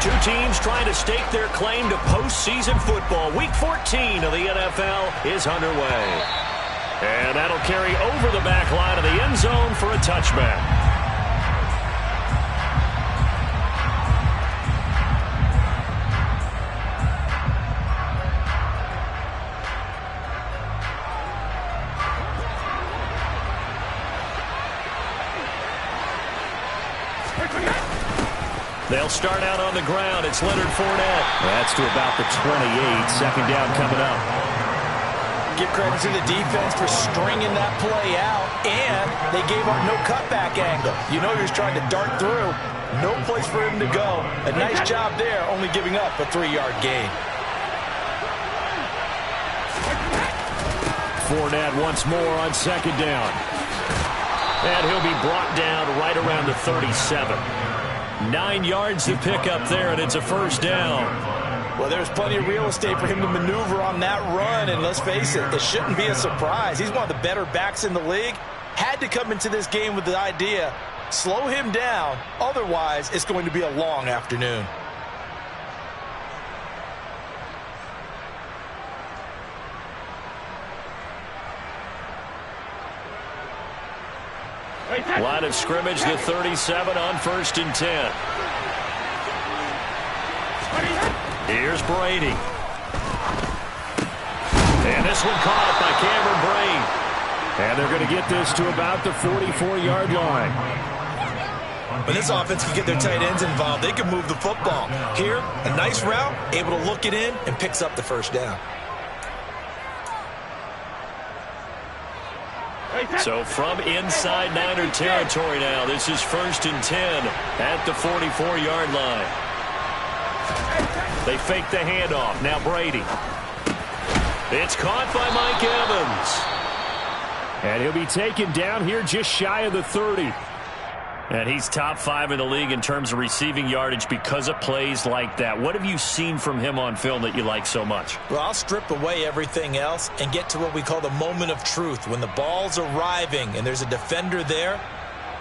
Two teams trying to stake their claim to postseason football. Week 14 of the NFL is underway. And that'll carry over the back line of the end zone for a touchback. They'll start out on the ground. It's Leonard Fournette. That's to about the 28. Second down coming up. Give credit to the defense for stringing that play out, and they gave up no cutback angle. You know he was trying to dart through. No place for him to go. A nice job there, only giving up a 3-yard gain. Fournette once more on second down. And he'll be brought down right around the 37. 9 yards to pick up there, and it's a first down. Well, there's plenty of real estate for him to maneuver on that run, and let's face it, it shouldn't be a surprise. He's one of the better backs in the league. Had to come into this game with the idea, slow him down, otherwise it's going to be a long afternoon. Line of scrimmage, the 37 on 1st and 10. Here's Brady. And this one caught by Cameron Brate. And they're going to get this to about the 44-yard line. When this offense can get their tight ends involved, they can move the football. Here, a nice route, able to look it in, and picks up the first down. So from inside Niner territory now, this is 1st and 10 at the 44-yard line. They fake the handoff. Now Brady. It's caught by Mike Evans. And he'll be taken down here just shy of the 30. And he's top 5 in the league in terms of receiving yardage because of plays like that. What have you seen from him on film that you like so much? Well, I'll strip away everything else and get to what we call the moment of truth. When the ball's arriving and there's a defender there,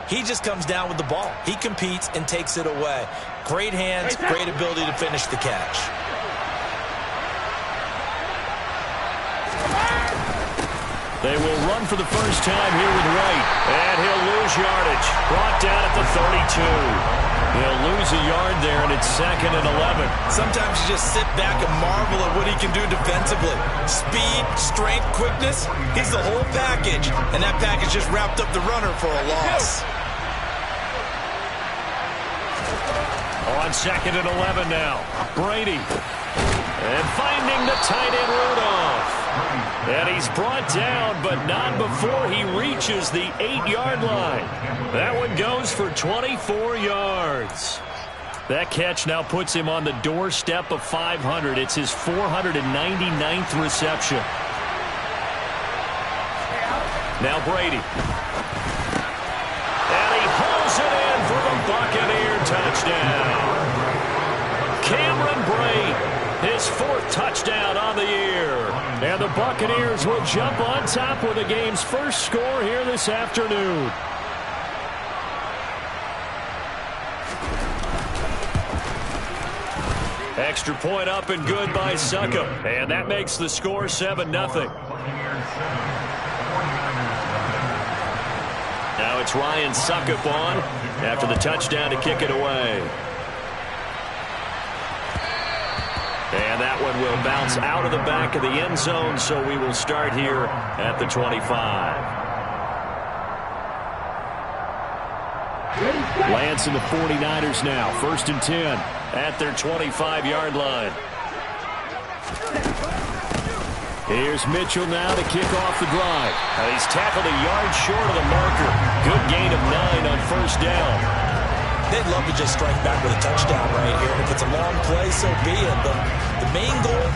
he just comes down with the ball. He competes and takes it away. Great hands, great ability to finish the catch. They will run for the first time here with Wright. And he'll lose yardage. Brought down at the 32. He'll lose a yard there, and it's 2nd and 11. Sometimes you just sit back and marvel at what he can do defensively. Speed, strength, quickness. He's the whole package. And that package just wrapped up the runner for a loss. On 2nd and 11 now. Brady. And finding the tight end Rudolph. And he's brought down, but not before he reaches the 8-yard line. That one goes for 24 yards. That catch now puts him on the doorstep of 500. It's his 499th reception. Now Brady. And he hauls it in for the Buccaneer touchdown. Cameron Brate, his 4th touchdown on the year. And the Buccaneers will jump on top with the game's first score here this afternoon. Extra point up and good by Succop. And that makes the score 7-0. Now it's Ryan Succop on after the touchdown to kick it away. And that one will bounce out of the back of the end zone, so we will start here at the 25. Lance and the 49ers now. 1st and 10 at their 25-yard line. Here's Mitchell now to kick off the drive. And he's tackled a yard short of the marker. Good gain of 9 on 1st down. They'd love to just strike back with a touchdown right here. If it's a long play, so be it. But the main goal,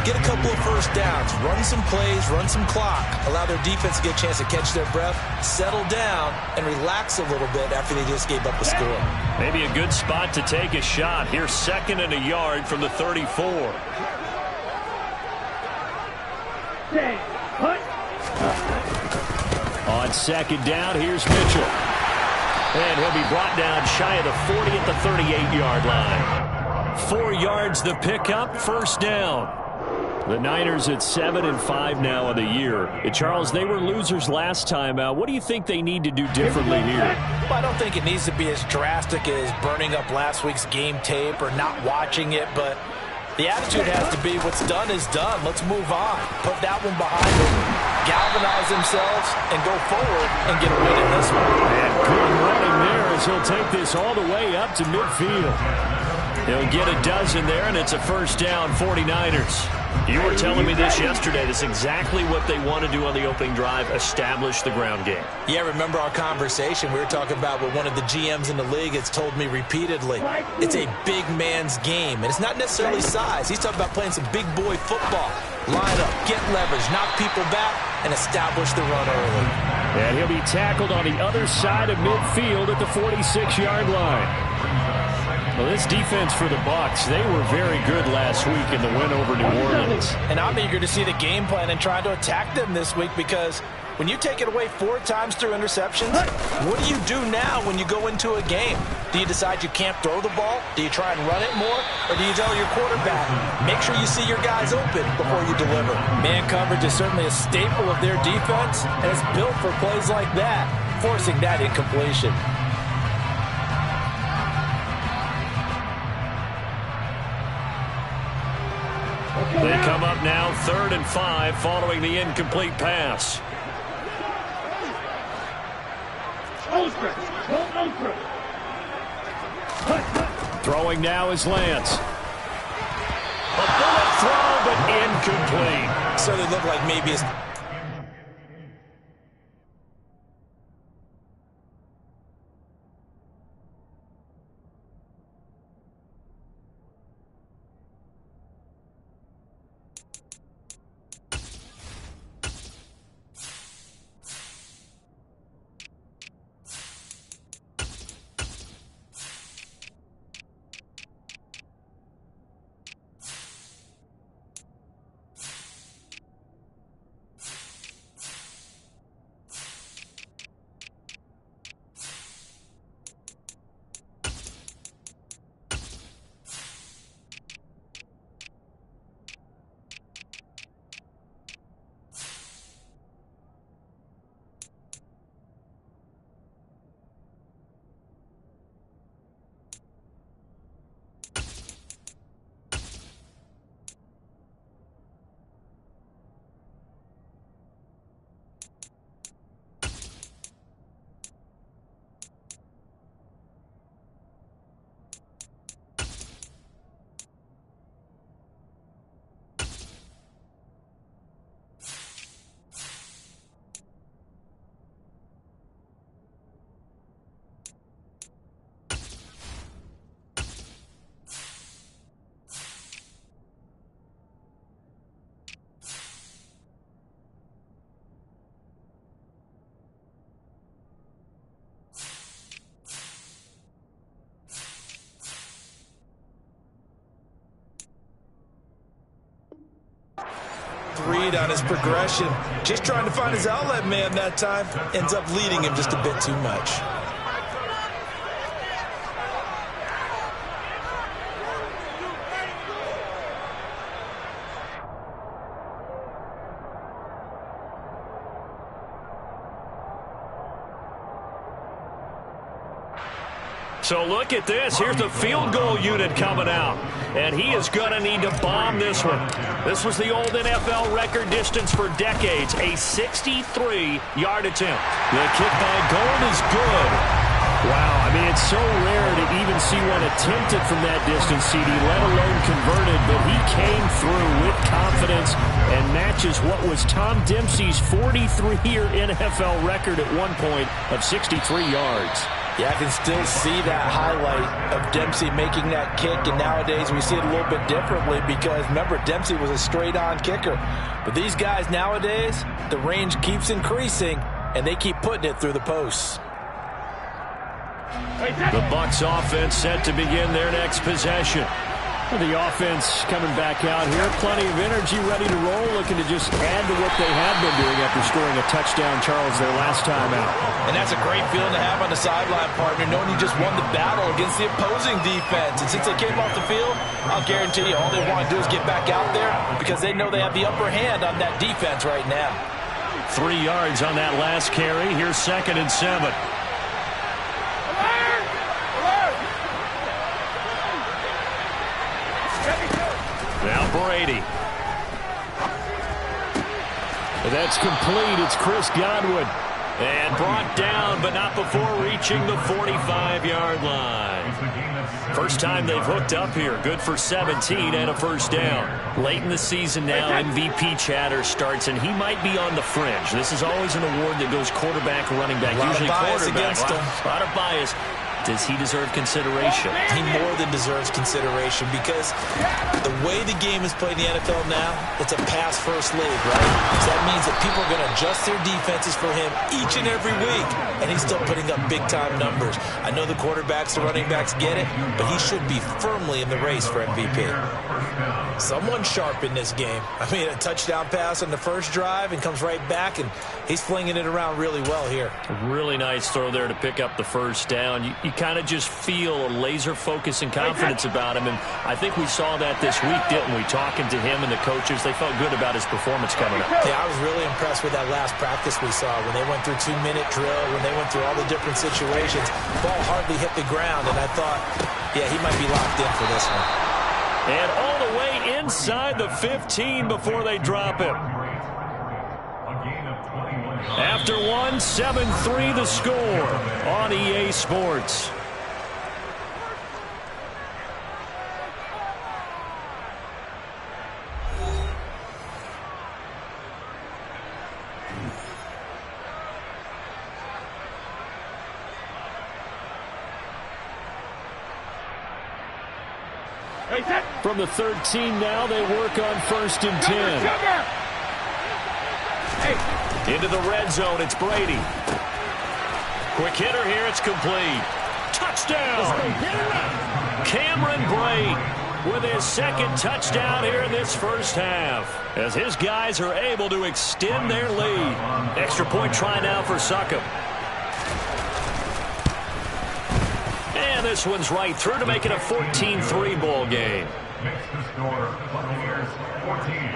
get a couple of first downs, run some plays, run some clock, allow their defense to get a chance to catch their breath, settle down, and relax a little bit after they just gave up the score. Maybe a good spot to take a shot. Here's 2nd and a yard from the 34. On 2nd down, here's Mitchell. And he'll be brought down shy of the 40 at the 38-yard line. 4 yards the pickup, first down. The Niners at 7-5 now in the year. And Charles, they were losers last time out. What do you think they need to do differently here? Well, I don't think it needs to be as drastic as burning up last week's game tape or not watching it, but the attitude has to be what's done is done. Let's move on. Put that one behind them, galvanize themselves, and go forward and get a win in this one. And good running there as he'll take this all the way up to midfield. He'll get a dozen there, and it's a first down, 49ers. You were telling me this yesterday. That's exactly what they want to do on the opening drive, establish the ground game. Yeah, remember our conversation. We were talking about what one of the GMs in the league has told me repeatedly. It's a big man's game, and it's not necessarily size. He's talking about playing some big boy football. Line up, get leverage, knock people back, and establish the run early. And he'll be tackled on the other side of midfield at the 46-yard line. Well, this defense for the Bucs, they were very good last week in the win over New Orleans. And I'm eager to see the game plan and try to attack them this week, because when you take it away 4 times through interceptions, what do you do now when you go into a game? Do you decide you can't throw the ball? Do you try and run it more? Or do you tell your quarterback, make sure you see your guys open before you deliver? Man coverage is certainly a staple of their defense, and it's built for plays like that, forcing that incompletion. They come up now 3rd and 5 following the incomplete pass. Throwing now is Lance. A bullet throw, but incomplete. So they look like maybe it's... Read on his progression, just trying to find his outlet man that time, ends up leading him just a bit too much. So look at this. Here's the field goal unit coming out. And he is going to need to bomb this one. This was the old NFL record distance for decades, a 63-yard attempt. The kick by Gold is good. Wow, I mean, it's so rare to even see one attempted from that distance, CD, let alone converted. But he came through with confidence and matches what was Tom Dempsey's 43-year NFL record at one point of 63 yards. Yeah, I can still see that highlight of Dempsey making that kick, and nowadays we see it a little bit differently because, remember, Dempsey was a straight-on kicker. But these guys nowadays, the range keeps increasing, and they keep putting it through the posts. The Bucs offense set to begin their next possession. The offense coming back out here. Plenty of energy, ready to roll, looking to just add to what they have been doing after scoring a touchdown, Charles, their last time out. And that's a great feeling to have on the sideline, partner, knowing you just won the battle against the opposing defense. And since they came off the field, I'll guarantee you all they want to do is get back out there because they know they have the upper hand on that defense right now. 3 yards on that last carry. Here's 2nd and 7. Now Brady. That's complete. It's Chris Godwin. And brought down, but not before reaching the 45-yard line. First time they've hooked up here. Good for 17 and a first down. Late in the season now, MVP chatter starts, and he might be on the fringe. This is always an award that goes quarterback, running back, usually quarterback. A lot of bias. Does he deserve consideration? He more than deserves consideration because the way the game is played in the NFL now, it's a pass-first league, right? So that means that people are going to adjust their defenses for him each and every week, and he's still putting up big-time numbers. I know the quarterbacks, the running backs get it, but he should be firmly in the race for MVP. Someone sharp in this game. I mean, a touchdown pass on the first drive and comes right back, and he's flinging it around really well here. Really nice throw there to pick up the first down. You kind of just feel a laser focus and confidence about him, and I think we saw that this week, didn't we? Talking to him and the coaches, they felt good about his performance coming up. Yeah, I was really impressed with that last practice we saw when they went through 2-minute drill, when they went through all the different situations. Ball hardly hit the ground, and I thought, yeah, he might be locked in for this one. And all the way inside the 15 before they drop him. After one, 7-3 the score on EA Sports. From the 13 now, they work on 1st and 10. Into the red zone, it's Brady. Quick hitter here, it's complete. Touchdown! Cameron Brate with his 2nd touchdown here in this first half, as his guys are able to extend their lead. Extra point try now for Succop. And this one's right through to make it a 14-3 ball game. Makes the score Buccaneers 14,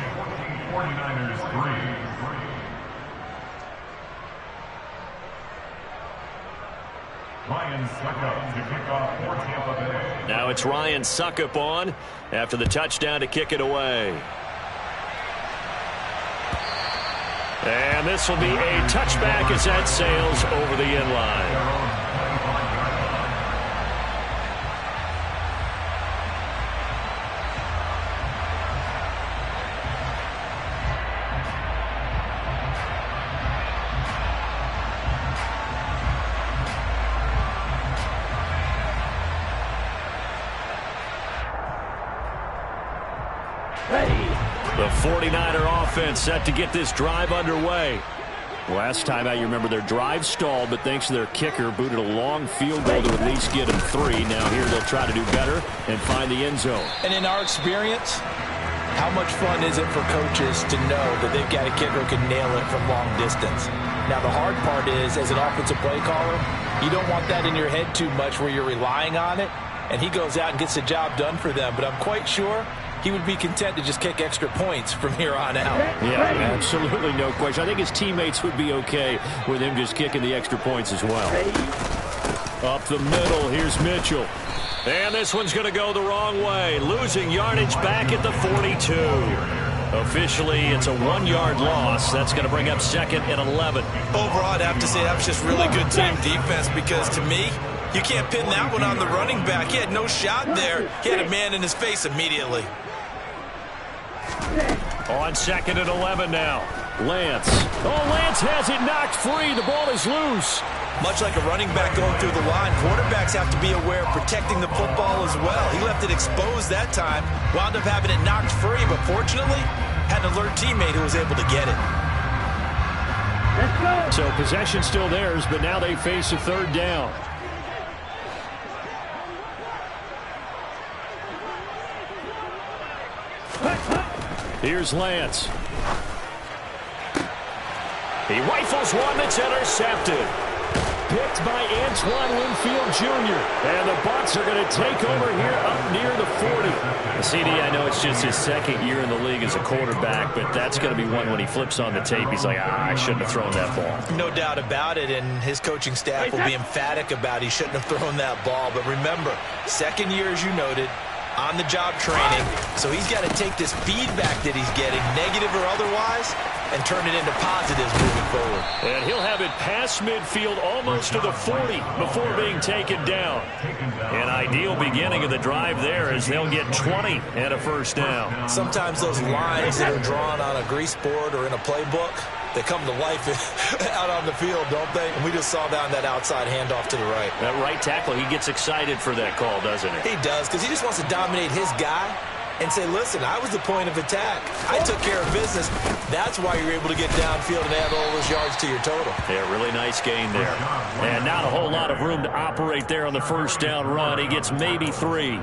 49ers 3. Ryan Succop to kick off for Tampa Bay. Now it's Ryan Succop on after the touchdown to kick it away. And this will be a touchback as that sails over the end line. The 49er offense set to get this drive underway. Last time out, you remember their drive stalled, but thanks to their kicker, booted a long field goal to at least get them 3. Now here they'll try to do better and find the end zone. And in our experience, how much fun is it for coaches to know that they've got a kicker who can nail it from long distance? Now the hard part is, as an offensive play caller, you don't want that in your head too much where you're relying on it, and he goes out and gets the job done for them. But I'm quite sure he would be content to just kick extra points from here on out. Yeah, absolutely no question. I think his teammates would be okay with him just kicking the extra points as well. Up the middle, here's Mitchell. And this one's going to go the wrong way. Losing yardage back at the 42. Officially, it's a 1-yard loss. That's going to bring up 2nd and 11. Overall, I'd have to say that was just really good team defense because, to me, you can't pin that one on the running back. He had no shot there. He had a man in his face immediately. On 2nd and 11 now. Lance. Oh, Lance has it knocked free. The ball is loose. Much like a running back going through the line, quarterbacks have to be aware of protecting the football as well. He left it exposed that time, wound up having it knocked free, but fortunately, had an alert teammate who was able to get it. So possession still theirs, but now they face a 3rd down. Here's Lance. He rifles one that's intercepted. Picked by Antoine Winfield Jr. And the Bucs are going to take over here up near the 40. CD, I know it's just his second year in the league as a quarterback, but that's going to be one when he flips on the tape. He's like, I shouldn't have thrown that ball. No doubt about it, and his coaching staff will be emphatic about he shouldn't have thrown that ball. But remember, second year, as you noted, on-the-job training, so he's got to take this feedback that he's getting, negative or otherwise, and turn it into positives moving forward. And he'll have it past midfield almost to the 40 before being taken down. An ideal beginning of the drive there as they'll get 20 and a first down. Sometimes those lines that are drawn on a grease board or in a playbook, they come to life out on the field, don't they? And we just saw that on that outside handoff to the right. That right tackle, he gets excited for that call, doesn't he? He does, because he just wants to dominate his guy and say, listen, I was the point of attack. I took care of business. That's why you're able to get downfield and add all those yards to your total. Yeah, really nice gain there. And not a whole lot of room to operate there on the first down run. He gets maybe 3.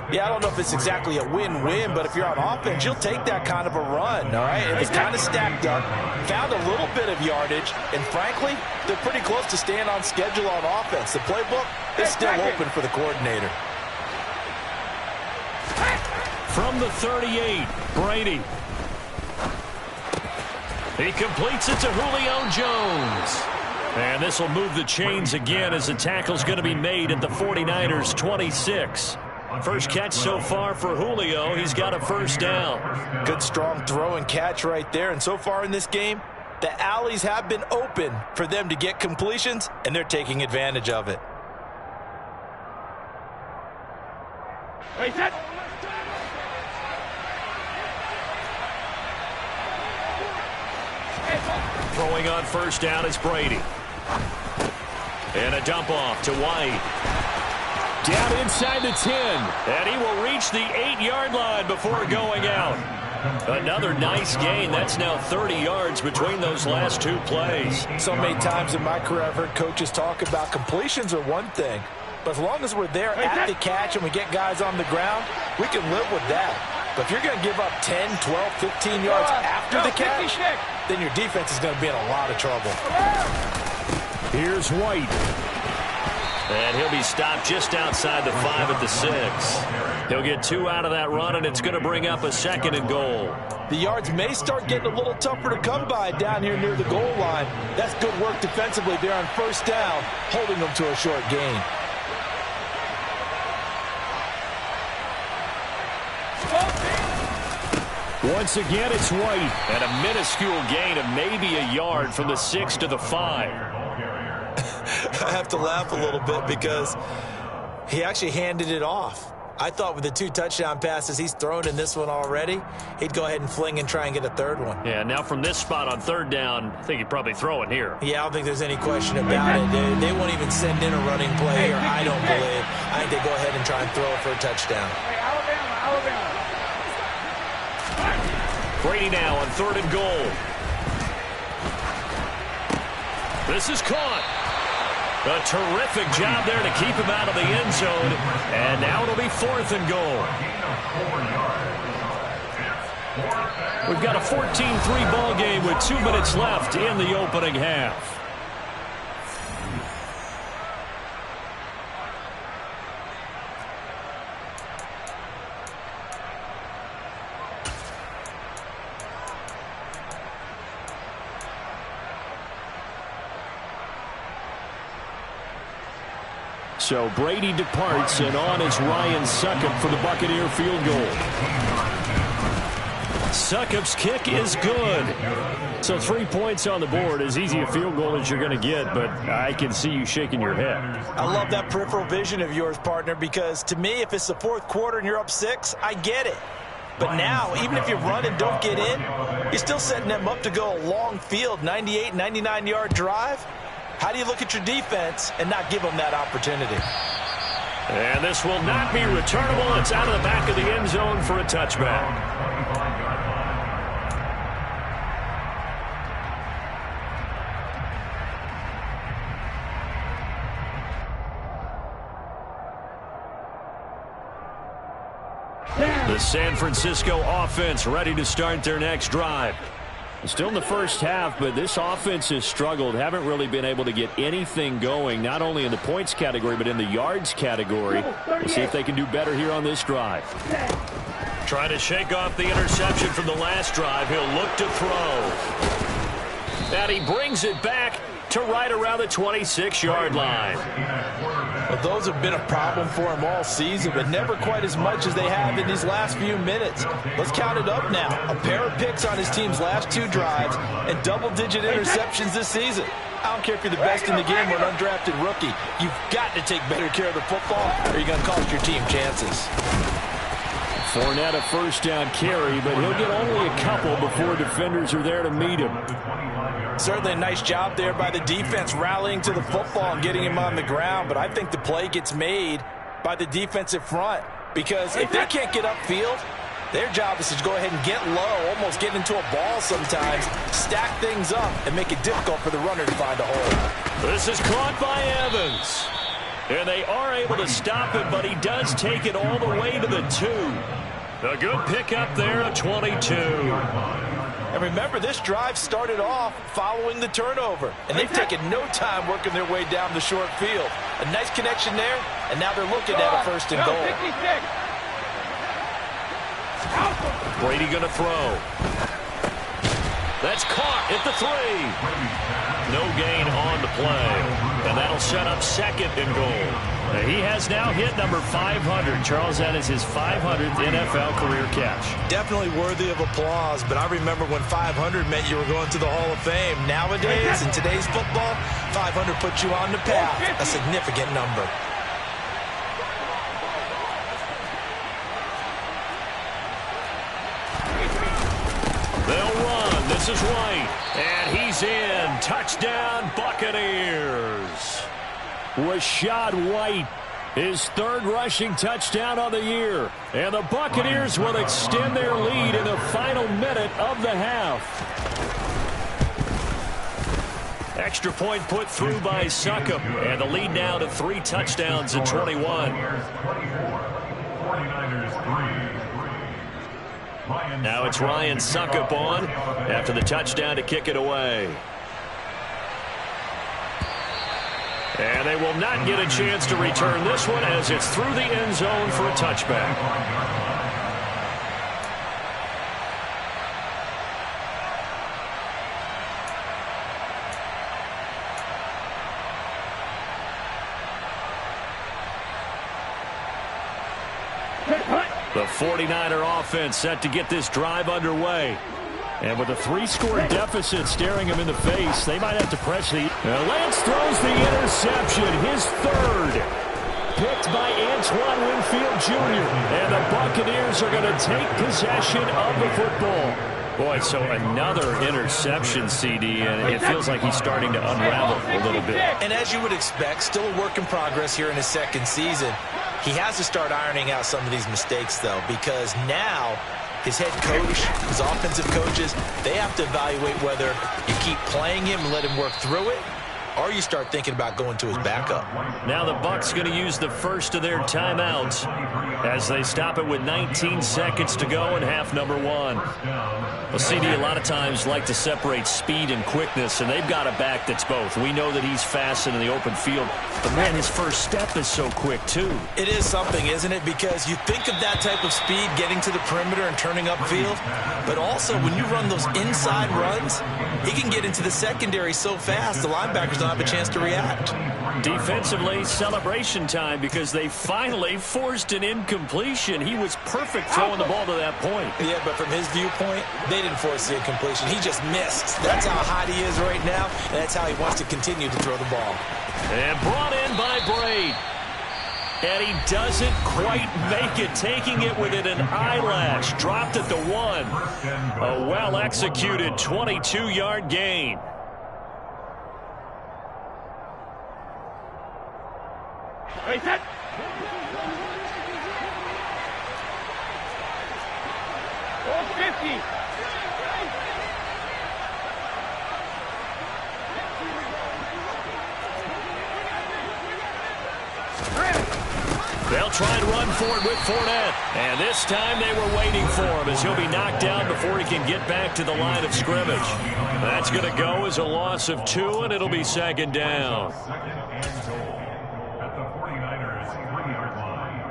Yeah, I don't know if it's exactly a win-win, but if you're on offense, you'll take that kind of a run, all right? It was kind of stacked up, found a little bit of yardage, and frankly, they're pretty close to staying on schedule on offense. The playbook is still open for the coordinator. From the 38, Brady. He completes it to Julio Jones. And this will move the chains again as the tackle's going to be made at the 49ers' 26. First catch so far for Julio. He's got a first down. Good strong throw and catch right there. And so far in this game, the alleys have been open for them to get completions, and they're taking advantage of it. Throwing on first down is Brady. And a dump off to White. Down inside the 10. And he will reach the 8-yard line before going out. Another nice gain. That's now 30 yards between those last two plays. So many times in my career I've heard coaches talk about completions are one thing. But as long as we're there at the catch and we get guys on the ground, we can live with that. But if you're going to give up 10, 12, 15 yards after the catch, then your defense is going to be in a lot of trouble. Here's White. And he'll be stopped just outside the 5 at the 6. He'll get 2 out of that run, and it's going to bring up a 2nd and goal. The yards may start getting a little tougher to come by down here near the goal line. That's good work defensively there on first down, holding them to a short gain. Once again, it's White. And a minuscule gain of maybe a yard from the 6 to the 5. I have to laugh a little bit because he actually handed it off. I thought with the 2 touchdown passes he's thrown in this one already, he'd go ahead and fling and try and get a third one. Yeah, now from this spot on third down, I think he'd probably throw it here. Yeah, I don't think there's any question about it. They won't even send in a running play here, I don't believe. I think they go ahead and try and throw it for a touchdown. Brady now on 3rd and goal. This is caught. A terrific job there to keep him out of the end zone. And now it'll be 4th and goal. We've got a 14-3 ball game with 2 minutes left in the opening half. So Brady departs, and on is Ryan Succop for the Buccaneer field goal. Succop's kick is good. So 3 points on the board, as easy a field goal as you're going to get, but I can see you shaking your head. I love that peripheral vision of yours, partner, because to me, if it's the 4th quarter and you're up 6, I get it. But now, even if you run and don't get in, you're still setting them up to go a long field, 98, 99-yard drive. How do you look at your defense and not give them that opportunity? And this will not be returnable. It's out of the back of the end zone for a touchback. Yeah. The San Francisco offense ready to start their next drive. Still in the first half, but this offense has struggled. Haven't really been able to get anything going, not only in the points category, but in the yards category. We'll see if they can do better here on this drive. Trying to shake off the interception from the last drive. He'll look to throw. And he brings it back to right around the 26-yard line. Well, those have been a problem for him all season, but never quite as much as they have in these last few minutes. Let's count it up now. A pair of picks on his team's last 2 drives and double-digit interceptions this season. I don't care if you're the best in the game or an undrafted rookie. You've got to take better care of the football or you're going to cost your team chances. Fournette a first down carry, but he'll get only a couple before defenders are there to meet him. Certainly a nice job there by the defense rallying to the football and getting him on the ground, but I think the play gets made by the defensive front because if they can't get upfield, their job is to go ahead and get low, almost get into a ball sometimes, stack things up, and make it difficult for the runner to find a hole. This is caught by Evans. And they are able to stop him, but he does take it all the way to the 2. A good pickup there of 22. And remember, this drive started off following the turnover, and they've taken no time working their way down the short field. A nice connection there, and now they're looking at a 1st and goal. Brady going to throw. That's caught at the 3. No gain on the play. And that'll set up 2nd and goal. He has now hit number 500. Charles, that is his 500th NFL career catch. Definitely worthy of applause, but I remember when 500 meant you were going to the Hall of Fame. Nowadays, in today's football, 500 puts you on the path. A significant number. They'll run. This is White. And he's in. Touchdown, Buccaneers. Rashad White, his 3rd rushing touchdown of the year. And the Buccaneers will extend their lead in the final minute of the half. Extra point put through by Succop. And the lead now to 3 touchdowns at 21. Now it's Ryan Succop on after the touchdown to kick it away. And they will not get a chance to return this one as it's through the end zone for a touchback. The 49er offense set to get this drive underway. And with a 3-score deficit staring him in the face, they might have to press the... Lance throws the interception, his 3rd. Picked by Antoine Winfield Jr. And the Buccaneers are going to take possession of the football. Boy, so another interception, CD, and it feels like he's starting to unravel a little bit. And as you would expect, still a work in progress here in his 2nd season. He has to start ironing out some of these mistakes, though, because now his head coach, his offensive coaches, they have to evaluate whether you keep playing him and let him work through it, or you start thinking about going to his backup. Now the Bucs going to use the first of their timeouts as they stop it with 19 seconds to go in half number 1. Well, CD a lot of times like to separate speed and quickness, and they've got a back that's both. We know that he's fast in the open field, but man, his first step is so quick too. It is something, isn't it? Because you think of that type of speed getting to the perimeter and turning upfield, but also when you run those inside runs, he can get into the secondary so fast the linebackers don't have a chance to react. Defensively, celebration time because they finally forced an incompletion. He was perfect throwing the ball to that point. Yeah, but from his viewpoint, they didn't force the incompletion. He just missed. That's how hot he is right now, and that's how he wants to continue to throw the ball. And brought in by Braid. And he doesn't quite make it, taking it within an eyelash. Dropped at the 1. A well-executed 22-yard gain. Wait, set. Oh, 50. They'll try and run for it with Fournette. And this time they were waiting for him as he'll be knocked down before he can get back to the line of scrimmage. That's going to go as a loss of 2, and it'll be second down. Second and goal at the 49ers 3-yard line.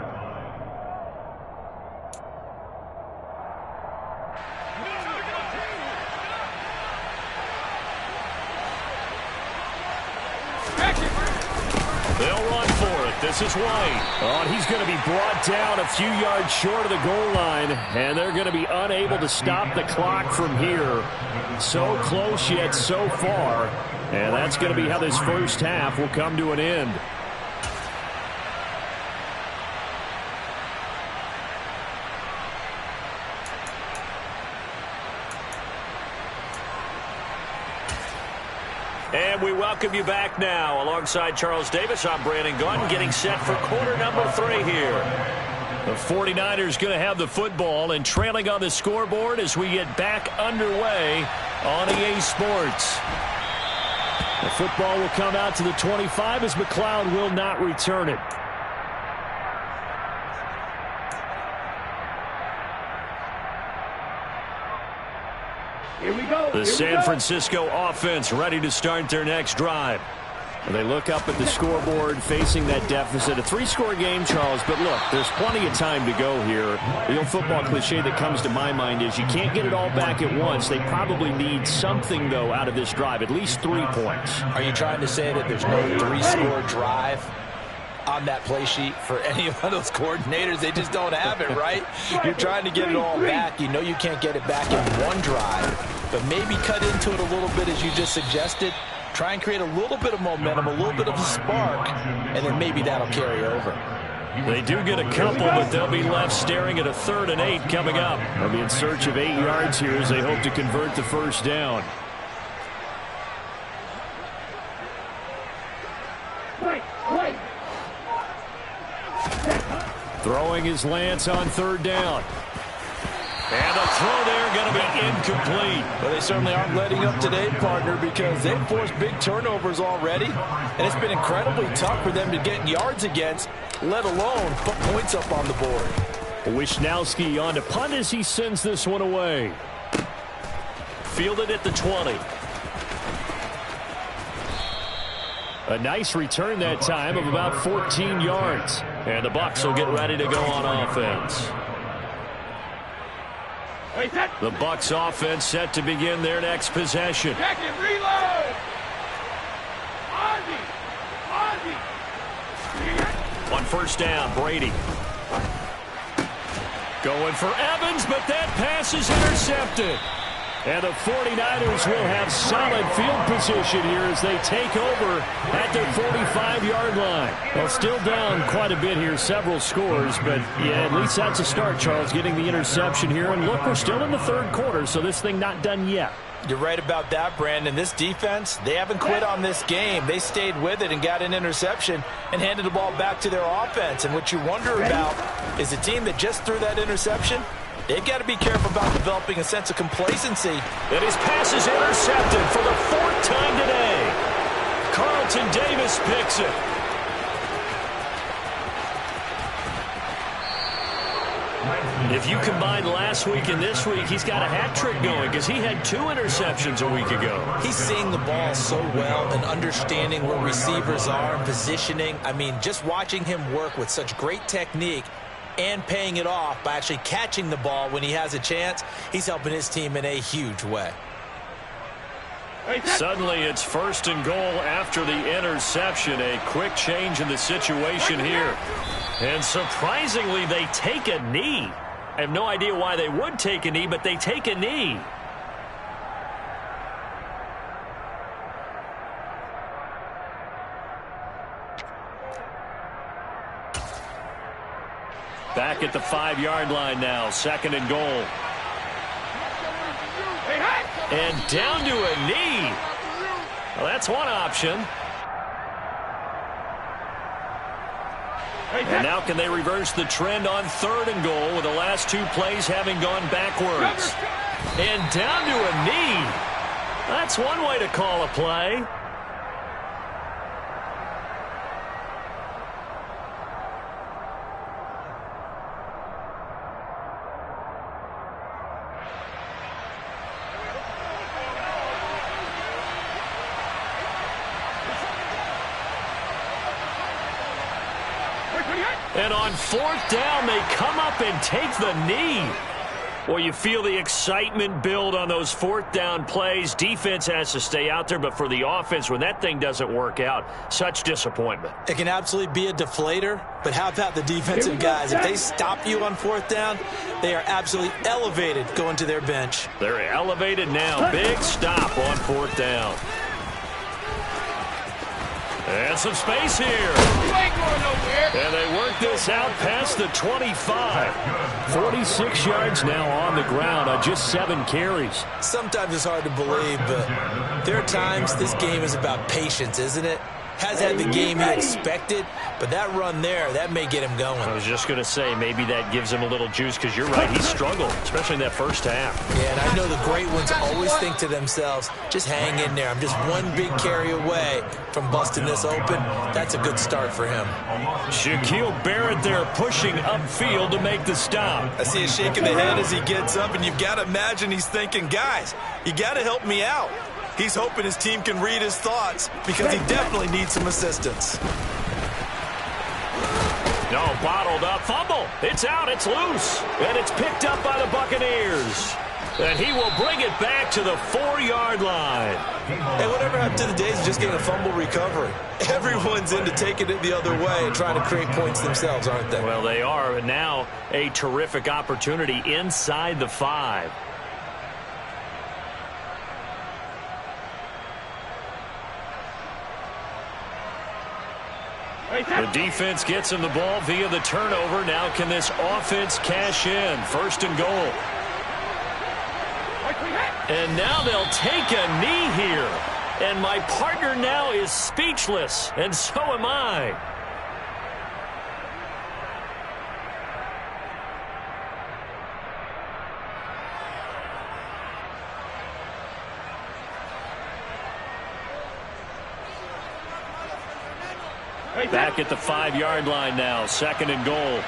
They'll run for it. This is White. Oh, and he's going to be brought down a few yards short of the goal line, and they're going to be unable to stop the clock from here. So close yet so far, and that's going to be how this first half will come to an end. And we welcome you back now. Alongside Charles Davis, I'm Brandon Gaudin, getting set for quarter number 3 here. The 49ers going to have the football and trailing on the scoreboard as we get back underway on EA Sports. The football will come out to the 25 as McLeod will not return it. Here we go. The San Francisco offense ready to start their next drive. They look up at the scoreboard facing that deficit. A 3-score game, Charles, but look, there's plenty of time to go here. The old football cliche that comes to my mind is you can't get it all back at once. They probably need something, though, out of this drive, at least 3 points. Are you trying to say that there's no 3-score drive on that play sheet for any of those coordinators? They just don't have it, right? You're trying to get it all back. You know you can't get it back in one drive, but maybe cut into it a little bit as you just suggested. Try and create a little bit of momentum, a little bit of a spark, and then maybe that'll carry over. They do get a couple, but they'll be left staring at a 3rd and 8 coming up. They'll be in search of 8 yards here as they hope to convert the first down. Throwing his Lance on 3rd down. And the throw there going to be incomplete. Well, they certainly aren't letting up today, partner, because they've forced big turnovers already, and it's been incredibly tough for them to get yards against, let alone put points up on the board. Wisnowski on to punt as he sends this one away. Fielded at the 20. A nice return that time of about 14 yards. And the Bucs will get ready to go on offense. The Bucs offense set to begin their next possession. Check it, reload. On first down, Brady. Going for Evans, but that pass is intercepted. And the 49ers will have solid field position here as they take over at their 45-yard line. Well, still down quite a bit here, several scores, but yeah, at least that's a start, Charles, getting the interception here. And look, we're still in the 3rd quarter, so this thing not done yet. You're right about that, Brandon. This defense, they haven't quit on this game. They stayed with it and got an interception and handed the ball back to their offense. And what you wonder about is a team that just threw that interception, they've got to be careful about developing a sense of complacency. And his pass is intercepted for the 4th time today. Carlton Davis picks it. If you combine last week and this week, he's got a hat trick going because he had 2 interceptions a week ago. He's seeing the ball so well and understanding where receivers are and positioning. I mean, just watching him work with such great technique and paying it off by actually catching the ball when he has a chance, he's helping his team in a huge way. Suddenly it's 1st and goal after the interception. A quick change in the situation here. And surprisingly, they take a knee. I have no idea why they would take a knee, but they take a knee. Back at the 5-yard line now, 2nd and goal. And down to a knee. Well, that's one option. And now can they reverse the trend on 3rd and goal with the last 2 plays having gone backwards? And down to a knee. That's one way to call a play. And on 4th down, they come up and take the knee. Well, you feel the excitement build on those 4th down plays. Defense has to stay out there, but for the offense, when that thing doesn't work out, such disappointment. It can absolutely be a deflator, but how about the defensive guys? If they stop you on 4th down, they are absolutely elevated going to their bench. They're elevated now. Big stop on 4th down. And some space here. You ain't going nowhere. And they work this out past the 25. 46 yards now on the ground on just 7 carries. Sometimes it's hard to believe, but there are times this game is about patience, isn't it? Has had the game he expected, but that run there, that may get him going. I was just going to say, maybe that gives him a little juice, because you're right, he struggled, especially in that first half. Yeah, and I know the great ones always think to themselves, just hang in there. I'm just one big carry away from busting this open. That's a good start for him. Shaquille Barrett there pushing upfield to make the stop. I see a shake of the head as he gets up, and you've got to imagine he's thinking, guys, you got to help me out. He's hoping his team can read his thoughts because he definitely needs some assistance. No, bottled up. Fumble. It's out. It's loose. And it's picked up by the Buccaneers. And he will bring it back to the 4-yard line. Hey, whatever happened to the days of just getting a fumble recovery? Everyone's into taking it the other way and trying to create points themselves, aren't they? Well, they are. And now a terrific opportunity inside the 5. The defense gets him the ball via the turnover. Now can this offense cash in? 1st and goal. And now they'll take a knee here. And my partner now is speechless, and so am I. Back at the 5-yard line now. 2nd and goal.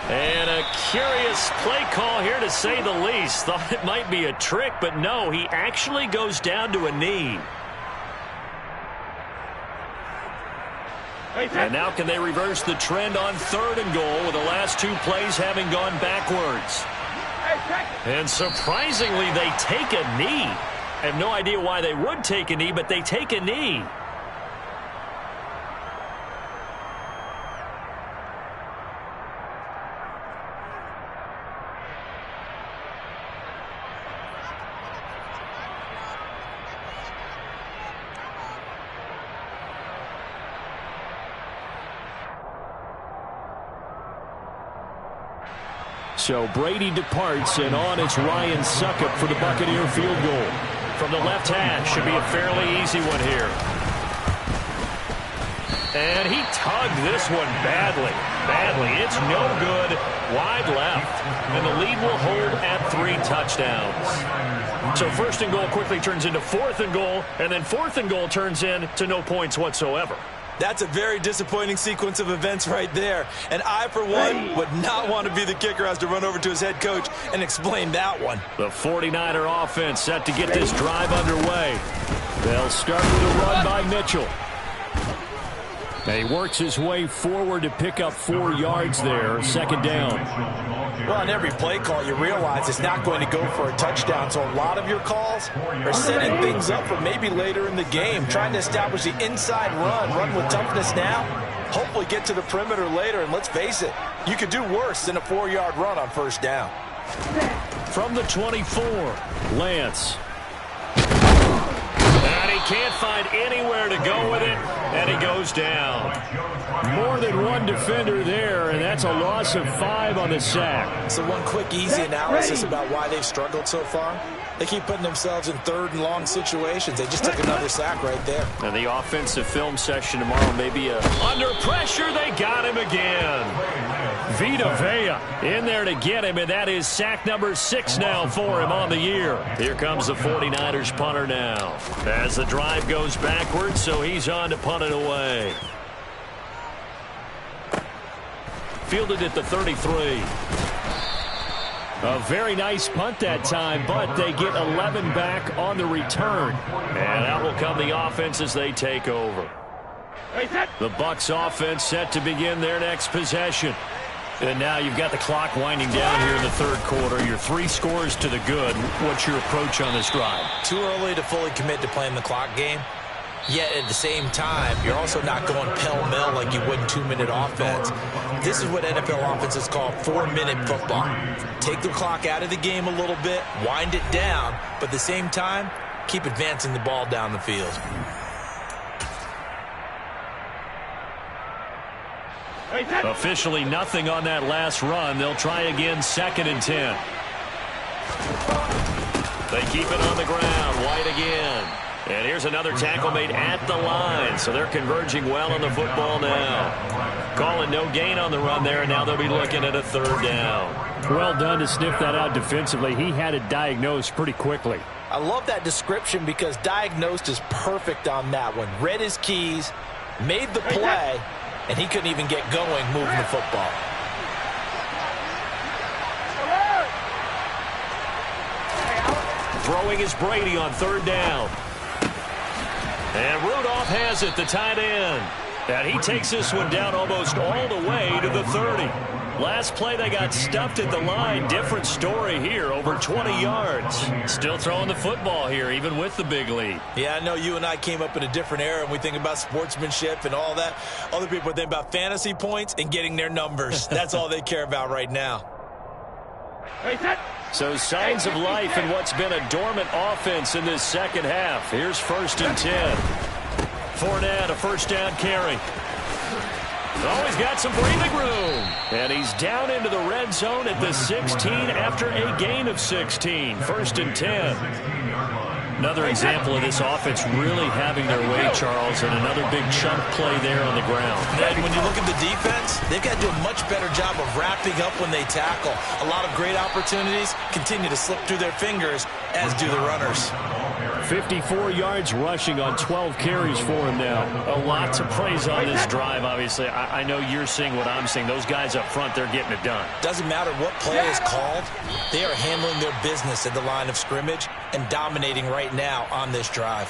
And a curious play call here, to say the least. Thought it might be a trick, but no, he actually goes down to a knee. And now can they reverse the trend on 3rd and goal, with the last 2 plays having gone backwards? And surprisingly, they take a knee. I have no idea why they would take a knee, but they take a knee. So Brady departs, and on it's Ryan Succop for the Buccaneer field goal. From the left hash, should be a fairly easy one here. And he tugged this one badly. It's no good. Wide left. And the lead will hold at 3 touchdowns. So 1st and goal quickly turns into 4th and goal, and then 4th and goal turns into no points whatsoever. That's a very disappointing sequence of events right there. And I, for one, would not want to be the kicker who has to run over to his head coach and explain that one. The 49er offense set to get this drive underway. They'll start with a run by Mitchell. And he works his way forward to pick up 4 yards there. 2nd down. Well, on every play call, you realize it's not going to go for a touchdown. So a lot of your calls are setting things up for maybe later in the game, trying to establish the inside run with toughness now, hopefully get to the perimeter later. And let's face it, you could do worse than a 4-yard run on 1st down. From the 24, Lance. And he can't find anywhere to go with it, and he goes down. More than one defender there, and that's a loss of 5 on the sack. So one quick, easy analysis about why they've struggled so far. They keep putting themselves in 3rd and long situations. They just took another sack right there. And the offensive film session tomorrow may be under pressure. They got him again. Vita Vea in there to get him, and that is sack number 6 now for him on the year. Here comes the 49ers punter now, as the drive goes backwards, so he's on to punt it away. Fielded at the 33. A very nice punt that time, but they get 11 back on the return. And out will come the offense as they take over. The Bucs offense set to begin their next possession. And now you've got the clock winding down here in the third quarter. You're 3 scores to the good. What's your approach on this drive? Too early to fully commit to playing the clock game. Yet at the same time, you're also not going pell-mell like you would in 2-minute offense. This is what NFL offenses call 4-minute football. Take the clock out of the game a little bit, wind it down, but at the same time, keep advancing the ball down the field. Officially nothing on that last run. They'll try again, 2nd and 10. They keep it on the ground. White again. And here's another tackle made at the line. So they're converging well on the football now. Calling no gain on the run there, and now they'll be looking at a 3rd down. Well done to sniff that out defensively. He had it diagnosed pretty quickly. I love that description because diagnosed is perfect on that one. Read his keys, made the play, and he couldn't even get going moving the football. Throwing is Brady on 3rd down. And Rudolph has it, the tight end. And he takes this one down almost all the way to the 30. Last play, they got stuffed at the line. Different story here, over 20 yards. Still throwing the football here, even with the big lead. Yeah, I know you and I came up in a different era, and we think about sportsmanship and all that. Other people think about fantasy points and getting their numbers. That's all they care about right now. So signs of life in what's been a dormant offense in this second half. Here's 1st and 10. Fournette, a 1st down carry. Oh, he's got some breathing room. And he's down into the red zone at the 16 after a gain of 16. 1st and 10. Another example of this offense really having their way, Charles, and another big chunk play there on the ground. And when you look at the defense, they've got to do a much better job of wrapping up when they tackle. A lot of great opportunities continue to slip through their fingers, as do the runners. 54 yards rushing on 12 carries for him now. A lot to praise on this drive, obviously. I know you're seeing what I'm seeing. Those guys up front, they're getting it done. Doesn't matter what play is called. They are handling their business at the line of scrimmage and dominating right now on this drive.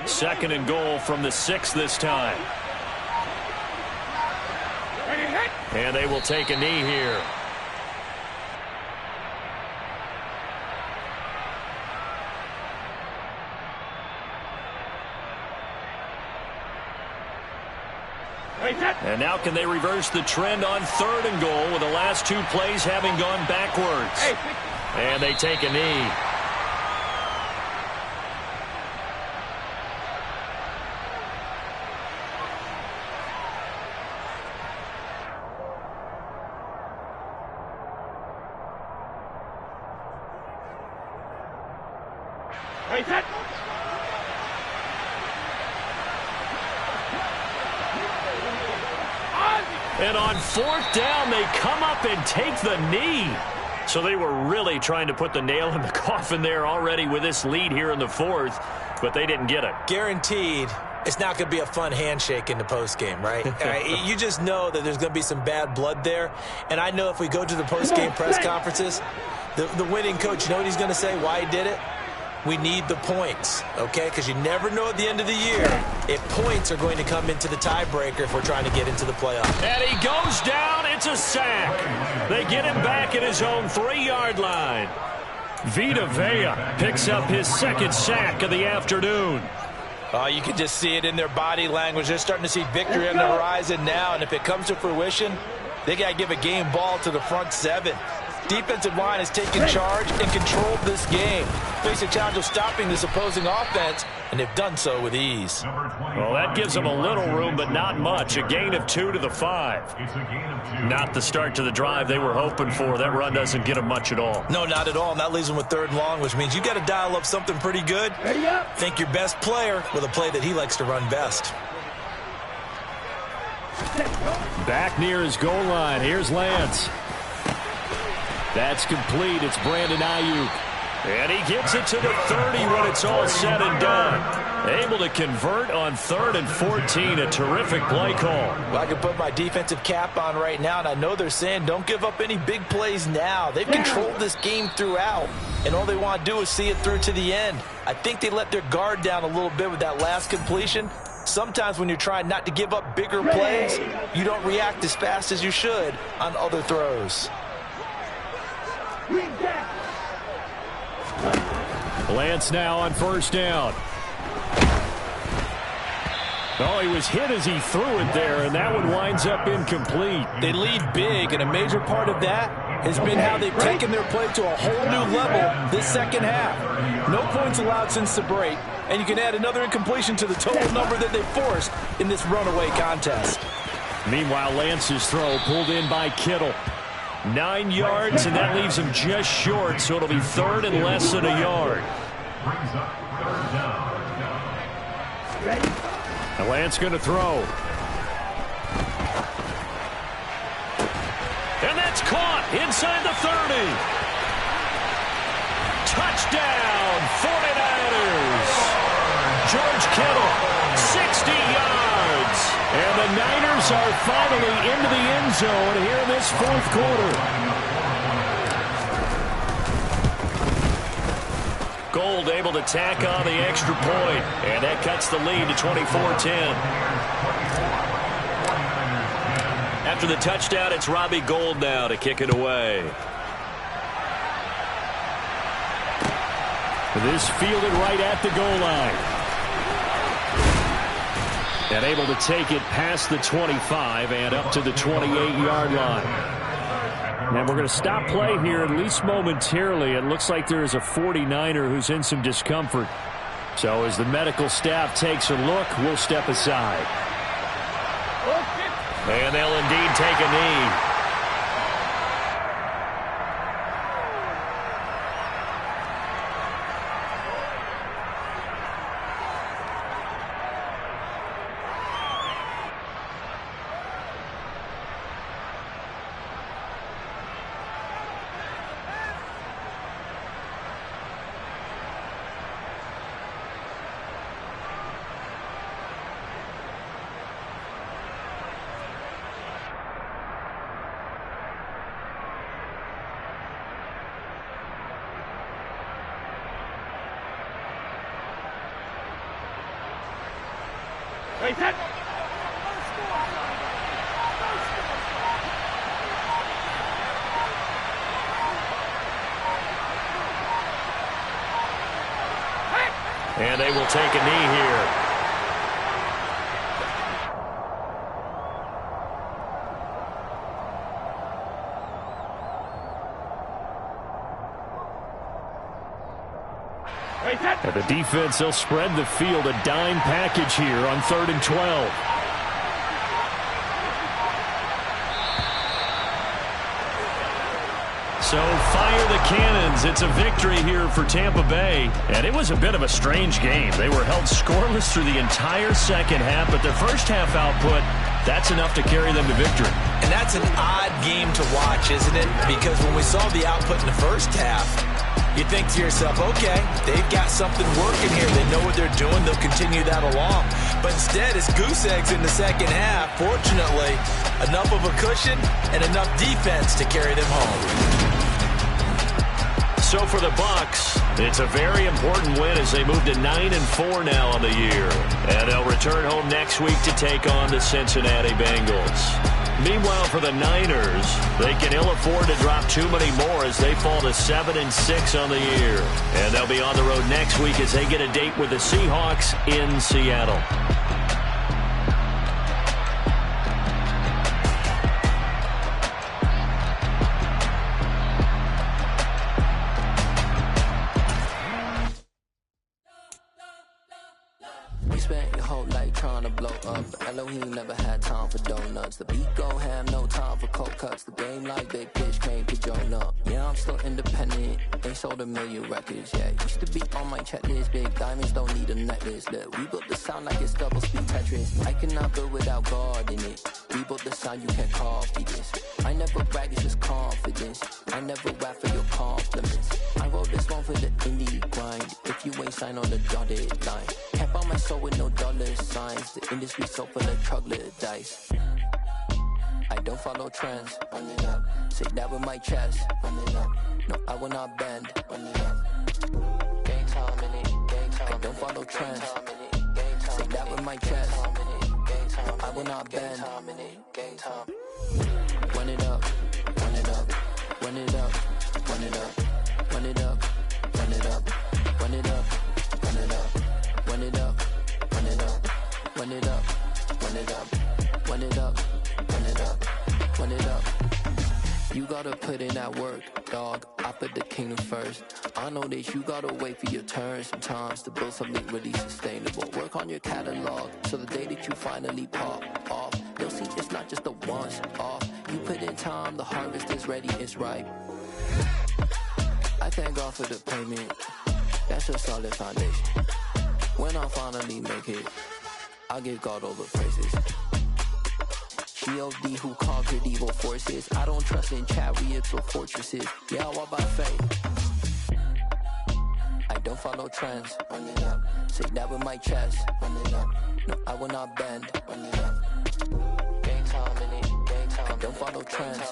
Second and goal from the 6 this time. And they will take a knee here. And now can they reverse the trend on 3rd and goal with the last 2 plays having gone backwards? And they take a knee. And on 4th down, they come up and take the knee. So they were really trying to put the nail in the coffin there already with this lead here in the 4th, but they didn't get it. Guaranteed, it's not going to be a fun handshake in the postgame, right? You just know that there's going to be some bad blood there. And I know if we go to the postgame press conferences, the winning coach, you know what he's going to say, why he did it? We need the points, okay? Because you never know at the end of the year if points are going to come into the tiebreaker if we're trying to get into the playoff. And he goes down. It's a sack. They get him back at his own 3-yard line. Vita Vea picks up his 2nd sack of the afternoon. You can just see it in their body language. They're starting to see victory on the horizon now, and if it comes to fruition, they got to give a game ball to the front 7. Defensive line has taken charge and controlled this game. Face a challenge of stopping this opposing offense, and they've done so with ease. Well, that gives them a little room, but not much. A gain of 2 to the 5. Not the start to the drive they were hoping for. That run doesn't get them much at all. No, not at all, and that leaves them with 3rd and long, which means you got to dial up something pretty good. Think your best player with a play that he likes to run best. Back near his goal line. Here's Lance. That's complete. It's Brandon Ayuk. And he gets it to the 30 when it's all said and done. Able to convert on 3rd and 14. A terrific play call. Well, I can put my defensive cap on right now, and I know they're saying don't give up any big plays now. They've controlled this game throughout, and all they want to do is see it through to the end. I think they let their guard down a little bit with that last completion. Sometimes when you're trying not to give up bigger plays, you don't react as fast as you should on other throws. Lance now on 1st down. Oh, he was hit as he threw it there, and that one winds up incomplete. They lead big, and a major part of that has been how they've taken their play to a whole new level this second half. No points allowed since the break, and you can add another incompletion to the total number that they forced in this runaway contest. Meanwhile, Lance's throw pulled in by Kittle. 9 yards, and that leaves him just short, so it'll be 3rd and less than a yard. Brings up 3rd down. Now Lance going to throw. And that's caught inside the 30. Touchdown, 49ers. George Kittle, 60 yards. And the Niners are finally into the end zone here in this 4th quarter. Gold able to tack on the extra point, and that cuts the lead to 24-10. After the touchdown, it's Robbie Gould now to kick it away. This fielded right at the goal line. And able to take it past the 25 and up to the 28-yard line. And we're going to stop play here, at least momentarily. It looks like there is a 49er who's in some discomfort. So as the medical staff takes a look, we'll step aside. And they'll indeed take a knee. And they will take a knee here. And the defense, they'll spread the field, a dime package here on 3rd and 12. So fire the cannons. It's a victory here for Tampa Bay. And it was a bit of a strange game. They were held scoreless through the entire second half, but their first half output, that's enough to carry them to victory. And that's an odd game to watch, isn't it? Because when we saw the output in the first half, you think to yourself, okay, they've got something working here. They know what they're doing. They'll continue that along. But instead, it's goose eggs in the second half. Fortunately, enough of a cushion and enough defense to carry them home. So for the Bucs, it's a very important win as they move to 9-4 now on the year. And they'll return home next week to take on the Cincinnati Bengals. Meanwhile, for the Niners, they can ill afford to drop too many more as they fall to 7-6 on the year. And they'll be on the road next week as they get a date with the Seahawks in Seattle. You spent your whole life trying to blow up. Elohim never had time for donuts. The beat go ham, no time for cold cuts. The game like big bitch came to Jonah. Yeah, I'm still independent. Ain't sold a million records yet. Used to be on my checklist. Big diamonds don't need a necklace. Look, we built the sound like it's double speed Tetris. I cannot build without God in it. We built the sound, you can't copy this. I never brag, it's just confidence. I never rap for your compliments. I wrote this one for the indie grind. If you ain't signed on the dotted line, can't buy my soul with no dollar signs. The industry so full of troglodytes. I don't follow trends. Run it up. Say that with my chest. Run it up. No, I will not bend. Run it up. Game time in it. Game time. I don't follow trends. Say that with my chest. No, I will not bend. Game time. Run it up. Run it up. Run it up. Run it up. Run it up. Run it up. Run it up. Run it up. Run it up. Run it up. Run it up. Run it up. Run it up. Run it up. Run it up. You gotta put in that work, dog. I put the kingdom first. I know that you gotta wait for your turn sometimes to build something really sustainable. Work on your catalog, so the day that you finally pop off, you'll see it's not just a once off. You put in time, the harvest is ready, it's ripe. I thank God for the payment. That's a solid foundation. When I finally make it, I'll give God all the praises. G.O.D. who conquered evil forces. I don't trust in chariots or fortresses. Yeah, I walk by faith. I don't follow trends. Run it up. Say that with my chest. Run it up. No, I will not bend. Run it up. Game time in it. Game time. I don't follow trends.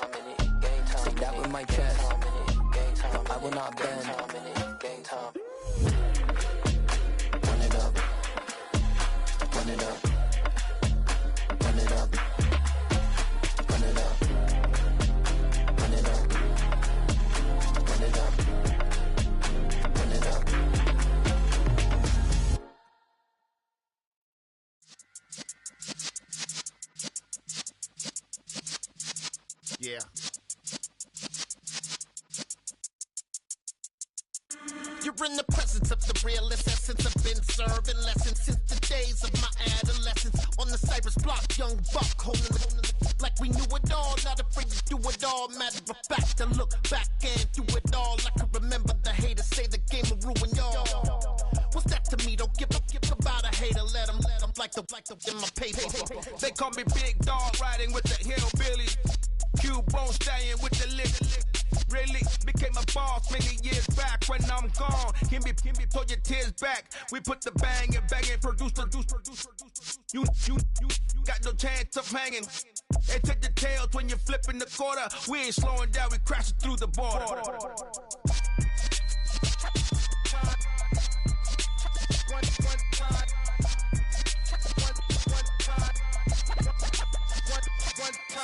Say that with my chest. No, I will not bend. Game time. Run it up. Run it up. Run it up. Run it up. Run it up. Run it up. Run it up. Yeah. You're in the presence of the realest essence. I've been serving lessons since the days of my adolescence. On the Cypress block, young buck, holding it like we knew it all. Not afraid to do it all. Matter of fact, to look back and do it all. I can remember the haters say the game will ruin y'all. What's that to me? Don't give about a hater. Let them like the in my paper. They call me Big Dog, riding with the hillbillies. Q-Bone staying with the lick. Really became a boss many years back. When I'm gone, can be pull your tears back. We put the bang and produce. You got no chance of hanging. They take the tails when you're flipping the quarter. We ain't slowing down, we crashing through the border.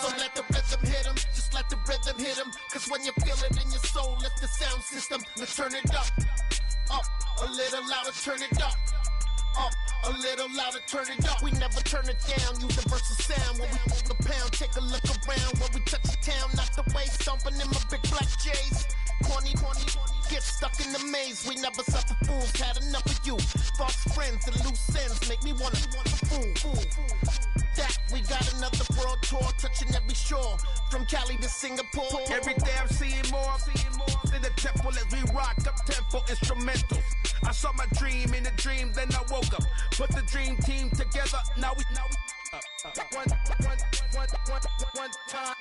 So let the rhythm hit him, just let the rhythm hit him. Cause when you feel it in your soul, lift the sound system. Let's turn it up, a little louder, turn it up, a little louder, turn it up. We never turn it down, universal sound. When we move the pound, take a look around. When we touch the town, knock the way, stomping in my big black J's. Corny, get stuck in the maze. We never suffer fools, had enough of you. False friends and loose ends make me wanna fool. That we got another world tour, touching every shore, from Cali to Singapore. Every day I'm seeing more in the temple as we rock up tempo instrumentals. I saw my dream in a dream, then I woke up. Put the dream team together, now we one time.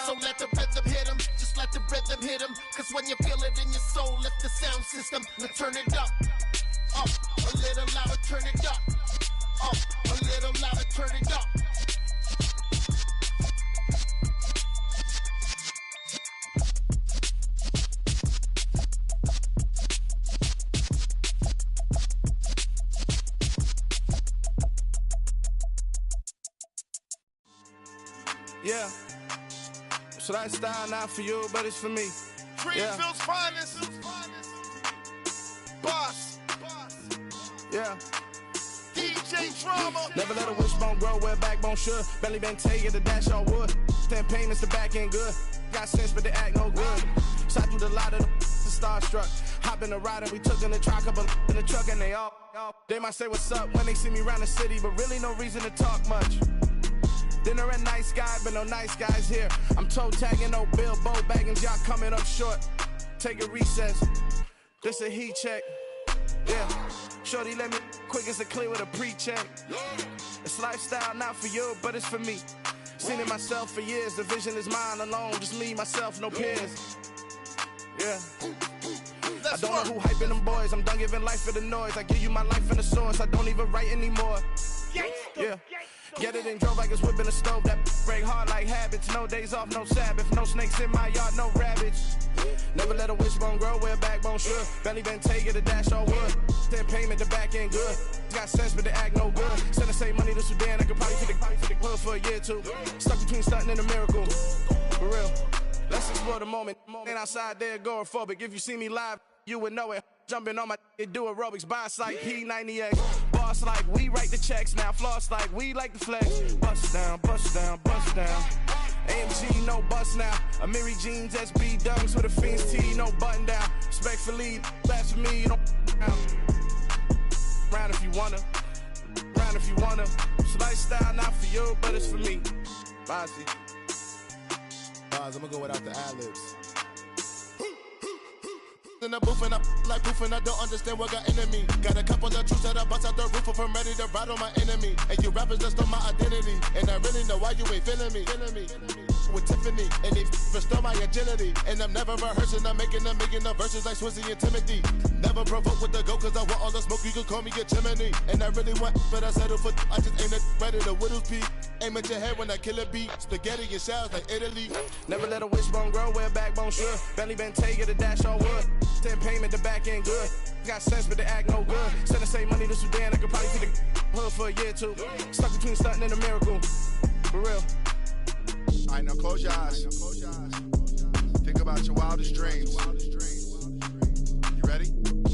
So let the rhythm hit him, just let the rhythm hit him. Cause when you feel it in your soul, lift the sound system. Now turn it up, a little louder, turn it up, a little louder, turn it up. Yeah. So that style not for you, but it's for me. Greenville's finest. Boss. Yeah. DJ Drama. Never let a wishbone grow where backbone should. Belly bang tell you the dash all wood. Stand payments the back end good. Got sense but they act no good. Shot through the lot of the starstruck. Hop in the ride and we took in the truck, couple in the truck and they might say what's up when they see me around the city, but really no reason to talk much. Dinner at Nice Guy, but no nice guys here. I'm toe tagging, no Bilbo Baggins, y'all coming up short. Take a recess, this a heat check. Yeah, shorty let me quick as a clear with a pre-check. It's lifestyle, not for you, but it's for me. Seen it myself for years, the vision is mine alone. Just me, myself, no peers. Yeah. I don't know who hyping them boys, I'm done giving life for the noise. I give you my life in the source, I don't even write anymore. Yeah. Get it and drove like it's whipping a stove. That break hard like habits. No days off, no Sabbath. No snakes in my yard, no rabbits. Never let a wishbone grow where a backbone should. Belly been taking the dash all wood. Then payment, the back end good. Got sense, but they act no good. Send the same money to Sudan. I could probably take the hood for a year or two. Stuck between stunting and a miracle. For real. Let's explore the moment. Ain't outside there agoraphobic. If you see me live, you would know it. Jumping on my do aerobics, boss like P90X. Boss like we write the checks now. Floss like we like the flex. Bust down, bust down, bust down. AMG, no bust now. Amiri jeans, SB dunks with a Fiends T, no button down. Respectfully, blasphemy, you don't round if you wanna. Round if you wanna. It's lifestyle, not for you, but it's for me. Bossy. Bars, I'm gonna go without the ad-libs. In the booth and I like proof and I don't understand what got into me. Got a couple of truths that I bust out the roof if I'm ready to ride on my enemy. And you rappers just stole my identity, and I really know why you ain't feeling me. With Tiffany, and they restore my agility. And I'm never rehearsing, I'm making a million of verses like Swizzy and Timothy. Never provoke with the go, cause I want all the smoke, you can call me a chimney. And I really want, but I settle for, I just ain't ready to Whittles peak. Aim at your head when I kill a beat. Spaghetti and shells like Italy. Never let a wishbone grow where a backbone should. Belly been taking the dash all wood. Then payment, the back end good. Got sense, but they act no good. Send the same money to Sudan, I could probably take the hood for a year or two. Stuck between stunting and a miracle. For real. Alright, now close your eyes. Think about your wildest dreams. You ready? And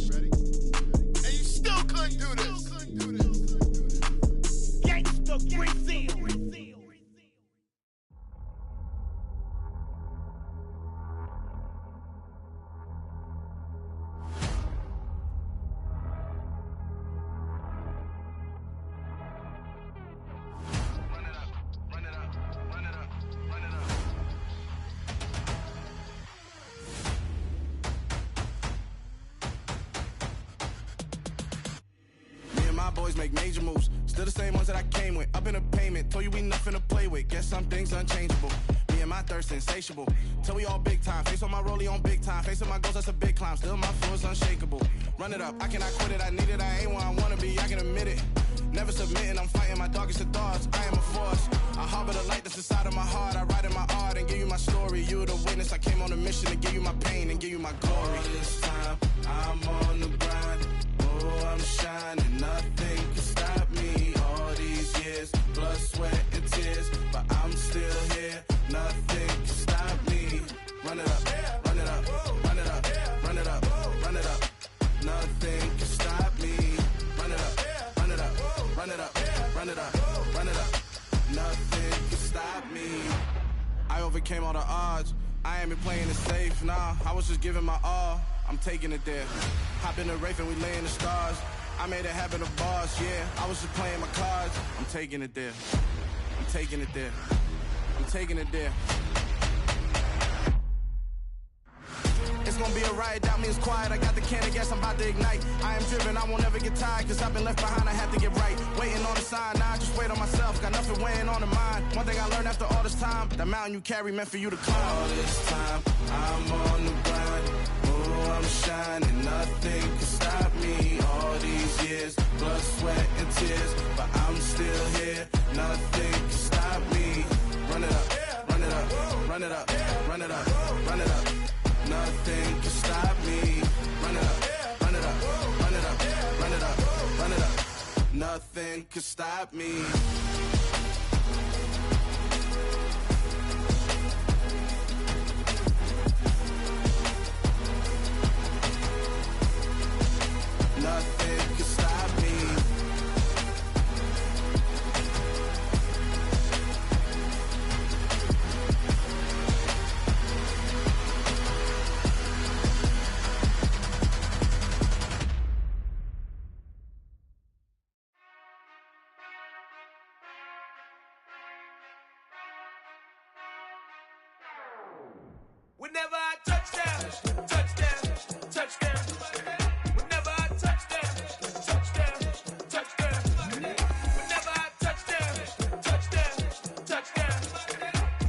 you still couldn't do this. Gangsta Brazil. Boys make major moves, still the same ones that I came with. Up in a payment, told you we nothing to play with. Guess some things unchangeable. Me and my thirst insatiable. Till we all big time. Face on my rollie on big time. Face on my goals, that's a big climb. Still my flow is unshakable. Run it up, I cannot quit it. I need it, I ain't where I wanna be. I can admit it. Never submitting, I'm fighting my darkest of thoughts. I am a force. I harbor the light that's inside of my heart. I write in my art and give you my story. You the witness. I came on a mission to give you my pain and give you my glory. All this time, I'm on the grind. Oh, I'm shining. Nothing can stop me. All these years, blood, sweat, and tears, but I'm still here. Nothing can stop me. Run it up, run it up, run it up, run it up, run it up. Nothing can stop me. Run it up, run it up, run it up, run it up, run it up. Nothing can stop me. I overcame all the odds. I ain't been playing it safe, nah. I was just giving my all. I'm taking it there. Hop in the Wraith and we lay in the stars. I made it happen to boss, yeah. I was just playing my cards. I'm taking it there. I'm taking it there. I'm taking it there. It's gonna be a riot, doubt me it's quiet. I got the can of gas, I'm about to ignite. I am driven, I won't ever get tired, cause I've been left behind, I have to get right. Waiting on the sign, now I just wait on myself. Got nothing weighing on the mind. One thing I learned after all this time, that mountain you carry meant for you to climb. All this time, I'm on the grind. Oh, I'm shining, nothing can stop me. All these years, blood, sweat, and tears, but I'm still here. Nothing can stop me. Run it up, run it up, run it up, run it up, run it up. Nothing can stop me. Run it up, run it up, run it up, run it up, run it up. Nothing can stop me. Nothing can stop me. Whenever I touchdown, touchdown, touchdown. Whenever I touchdown, touchdown, touchdown. Whenever I touchdown, touchdown, touchdown.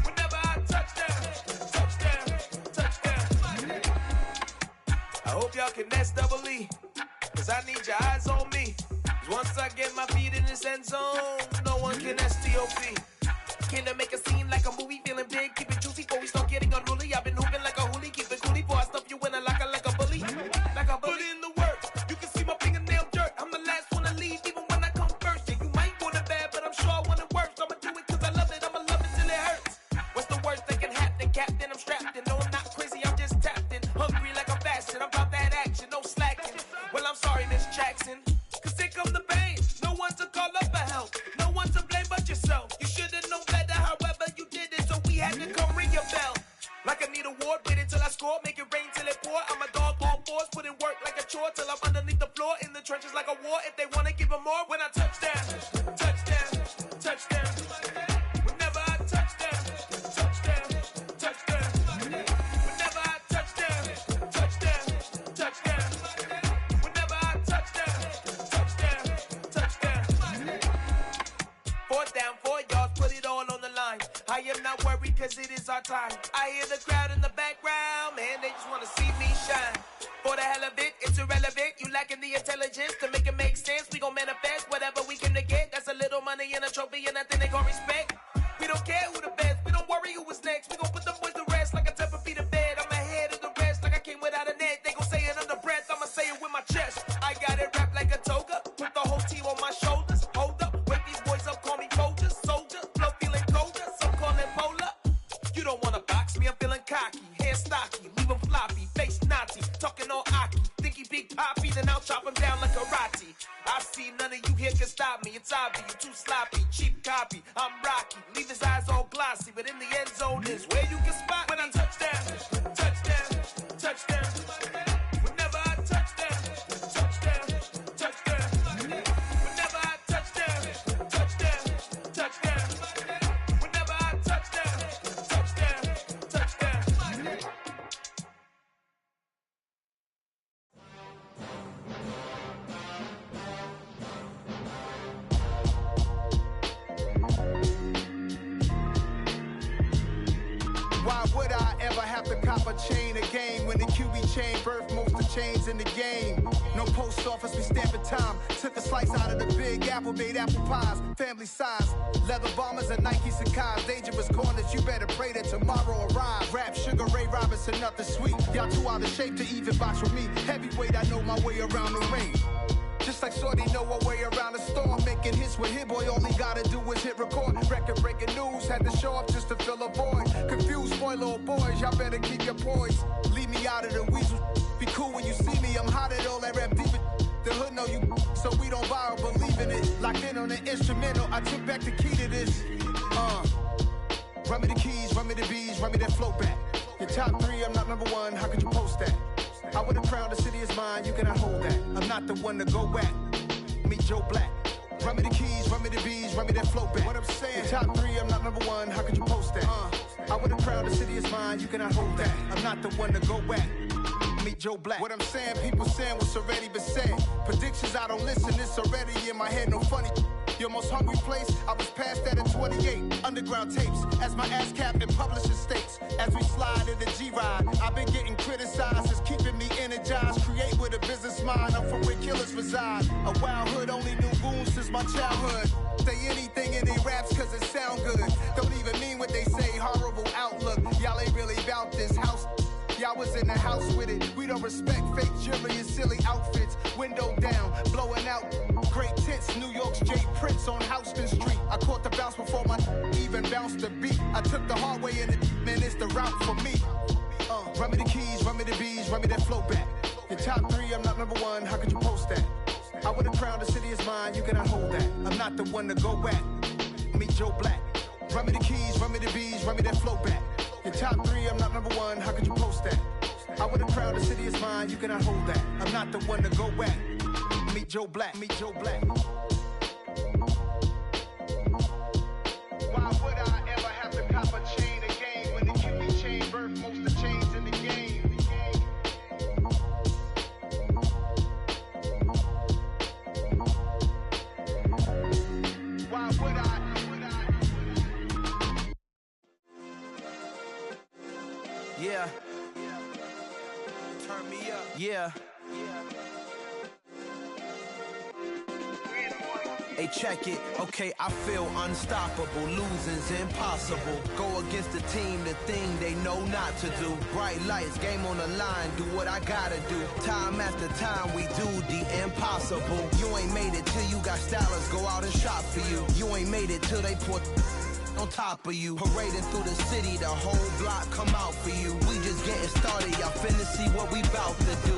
Whenever I touchdown, touchdown, touchdown. I hope y'all can S-double-E, cause I need your eyes on me. Once I get my feet in this end zone, no one can S-T-O-P. Can I make a scene like a movie, feeling big, keep it juicy before we start getting unruly. I've been hooping like a hoolie, keep it coolie before I stuff you in a locker like a bully. Like a bully. Put in the work, you can see my fingernail dirt. I'm the last one to leave, even when I come first. Yeah, you might want it bad, but I'm sure I want it worse. I'ma do it cause I love it, I'ma love it till it hurts. What's the worst that can happen, Captain? I'm strapped in, no I'm not crazy, I'm just tapped in. Hungry like I'm fasting, I'm about that action, no slacking. Well, I'm sorry, Miss Jackson, cause here come the pain. No one to call up for help, no one to blame but yourself. You should've known better, however you did it, so we had to come ring your bell. Like I need a award, wait until I score, make it rain till it pour. I'm a dog on fours, put in work like a chore till I'm underneath the floor, in the trenches like a war. If they wanna give them more, when I touchdown, touchdown, touchdown. Whenever I touchdown, touchdown, touchdown. Whenever I touchdown, touchdown, touchdown. Whenever I touchdown, touchdown, touchdown. 4th down, 4 yards, put it all on the line. I am not worried cause it is our time. I hear the crowd in the background, man, they just wanna see me shine. For the hell of it, it's irrelevant. You lacking the intelligence to make it make sense. We gon' manifest whatever we can to get. That's a little money and a trophy and nothing they gon' respect. We don't care who the best, we don't worry who was next. We gon' put the boys to rest like a Tempur-Pedic to bed. I'm ahead of the rest like I came without a net. They gon' say it under breath, I'ma say it with my chest. I got it wrapped like a toga, put the whole team on my shoulders. Hold up, wake these boys up, call me Folgers, soldier. Flow feeling colder, some call it polar. You don't wanna box me, I'm feeling cocky. Hair stocky, leave him floppy, face naughty. Talking all aki, think he big poppy, then I'll chop him down like karate. I see none of you here can stop me. It's obvious, you too sloppy, cheap copy. I'm Rocky, leave his eyes all glossy, but in the end zone is where you can spot when I touchdown, touchdown, touchdown. Whenever I touchdown, touchdown, touchdown. Whenever I touchdown, touchdown, touchdown. Whenever I touchdown, touchdown, touchdown. Why would I ever have to cop a chain a game when the QB chain birthed most of chains in the game? No post office, we stamping time. Took a slice out of the big apple, made apple pies, family size. Leather bombers and Nike Sacai's. Dangerous corners, you better pray that tomorrow arrive. Rap, Sugar Ray Robinson, nothing sweet. Y'all too out of shape to even box with me. Heavyweight, I know my way around the ring. Just like Shorty know her way around the storm. Making hits with Hit Boy, all he gotta do is hit record. Record breaking news, had to show up just to fill a void. Confused boy, little boys, y'all better keep your poise. Leave me out of the weasel. Be cool when you see me, I'm hot at all that rap deep. The hood know you, so we don't borrow, believe in it. Locked in on the instrumental, I took back the key to this. Run me the keys, run me the bees, run me that flow back. Your top 3, I'm not number 1, how could you post that? I would've crowned the city is mine, you cannot hold that. I'm not the one to go back. Meet Joe Black. Run me the keys, run me the bees, run me that flow back. What I'm saying, your top 3, I'm not number 1, how could you post that? I would've crowned the city is mine, you cannot hold that. I'm not the one to go back. Meet Joe Black. What I'm saying, people saying what's already been said. Predictions, I don't listen, it's already in my head, no funny. Your most hungry place, I was past that at 28. Underground tapes, as my ass capped in publishing states. As we slide in the G-Ride, I've been getting criticized, it's keeping me energized. Create with a business mind, I'm from where killers reside. A wild hood, only knew goons since my childhood. Say anything in their raps cause it sound good. Don't even mean what they say, horrible outlook. Y'all ain't really about this house. Y'all was in the house with it. We don't respect fake jewelry and silly outfits. Window down, blowing out. Great tits, New York's J. Prince on Houston Street. I caught the bounce before my even bounced the beat. I took the hard way in it, man, it's the route for me. Run me the keys, run me the bees, run me that flow back. Your top 3, I'm not number 1, how could you post that? I would've crowned the city is mine, you cannot hold that. I'm not the one to go back. Meet Joe Black. Run me the keys, run me the bees, run me that flow back. Your top 3, I'm not number 1, how could you post that? I would've crowned the city is mine, you cannot hold that. I'm not the one to go back. Meet Joe Black, meet Joe Black. Why would I ever have to cop a chain a game when the QB chain birthed most of chains Yeah. Hey, check it. Okay, I feel unstoppable. Losing's impossible. Go against the team, the thing they know not to do. Bright lights, game on the line, do what I gotta do. Time after time, we do the impossible. You ain't made it till you got stylers go out and shop for you. You ain't made it till they put on top of you. Parading through the city, the whole block come out for you. We just getting started, y'all finna see what we bout to do.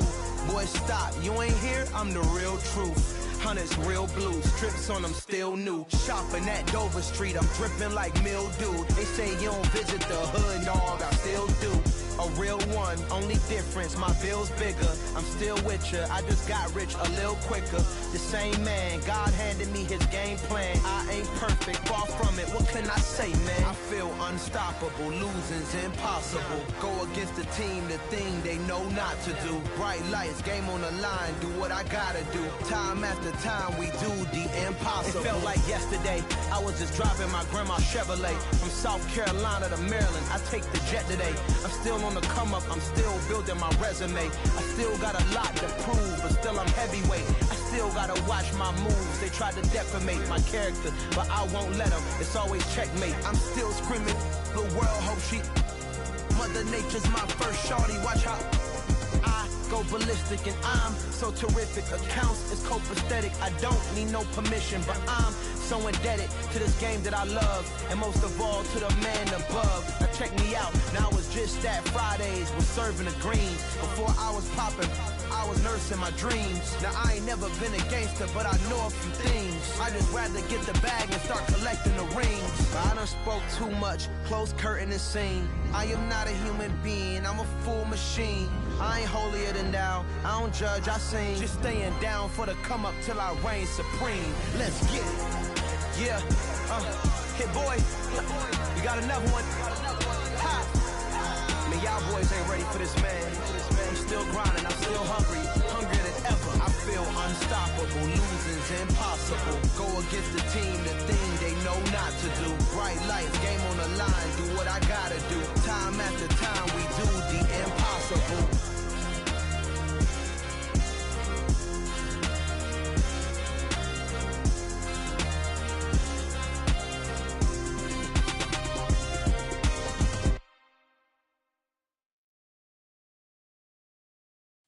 Boy, stop, you ain't here, I'm the real truth. Hunters, real blue, strips on them still new. Shopping at Dover Street, I'm dripping like mildew. They say you don't visit the hood, dog, I still do. A real one, only difference, my bill's bigger. I'm still with ya, I just got rich a little quicker. The same man, God handed me his game plan. I ain't perfect, far from it, what can I say, man? I feel unstoppable, losing's impossible. Go against the team, the thing they know not to do. Bright lights, game on the line, do what I gotta do. Time after time, we do the impossible. It felt like yesterday, I was just driving my grandma's Chevrolet. From South Carolina to Maryland, I take the jet today. I'm still on the come up, I'm still building my resume. I still got a lot to prove, but still I'm heavyweight. I still gotta watch my moves. They tried to defamate my character, but I won't let them. It's always checkmate. I'm still screaming, the world hope she. Mother Nature's my first shorty, watch how I go ballistic and I'm so terrific. Accounts is copacetic, I don't need no permission, but I'm so indebted to this game that I love, and most of all to the man above. Now check me out, now it was just that Fridays was serving the greens. Before I was popping, I was nursing my dreams. Now I ain't never been a gangster, but I know a few things. I just rather get the bag and start collecting the rings. But I done spoke too much, close curtain and scene. I am not a human being, I'm a full machine. I ain't holier than thou, I don't judge, I sing. Just staying down for the come up till I reign supreme. Let's get it. Yeah, hit boy, you got another one. Ha! Man, y'all boys ain't ready for this, man. I'm still grinding, I'm still hungry, hungrier than ever. I feel unstoppable, losing's impossible. Go against the team, the thing they know not to do. Bright lights, game on the line, do what I gotta do. Time after time, we do the impossible.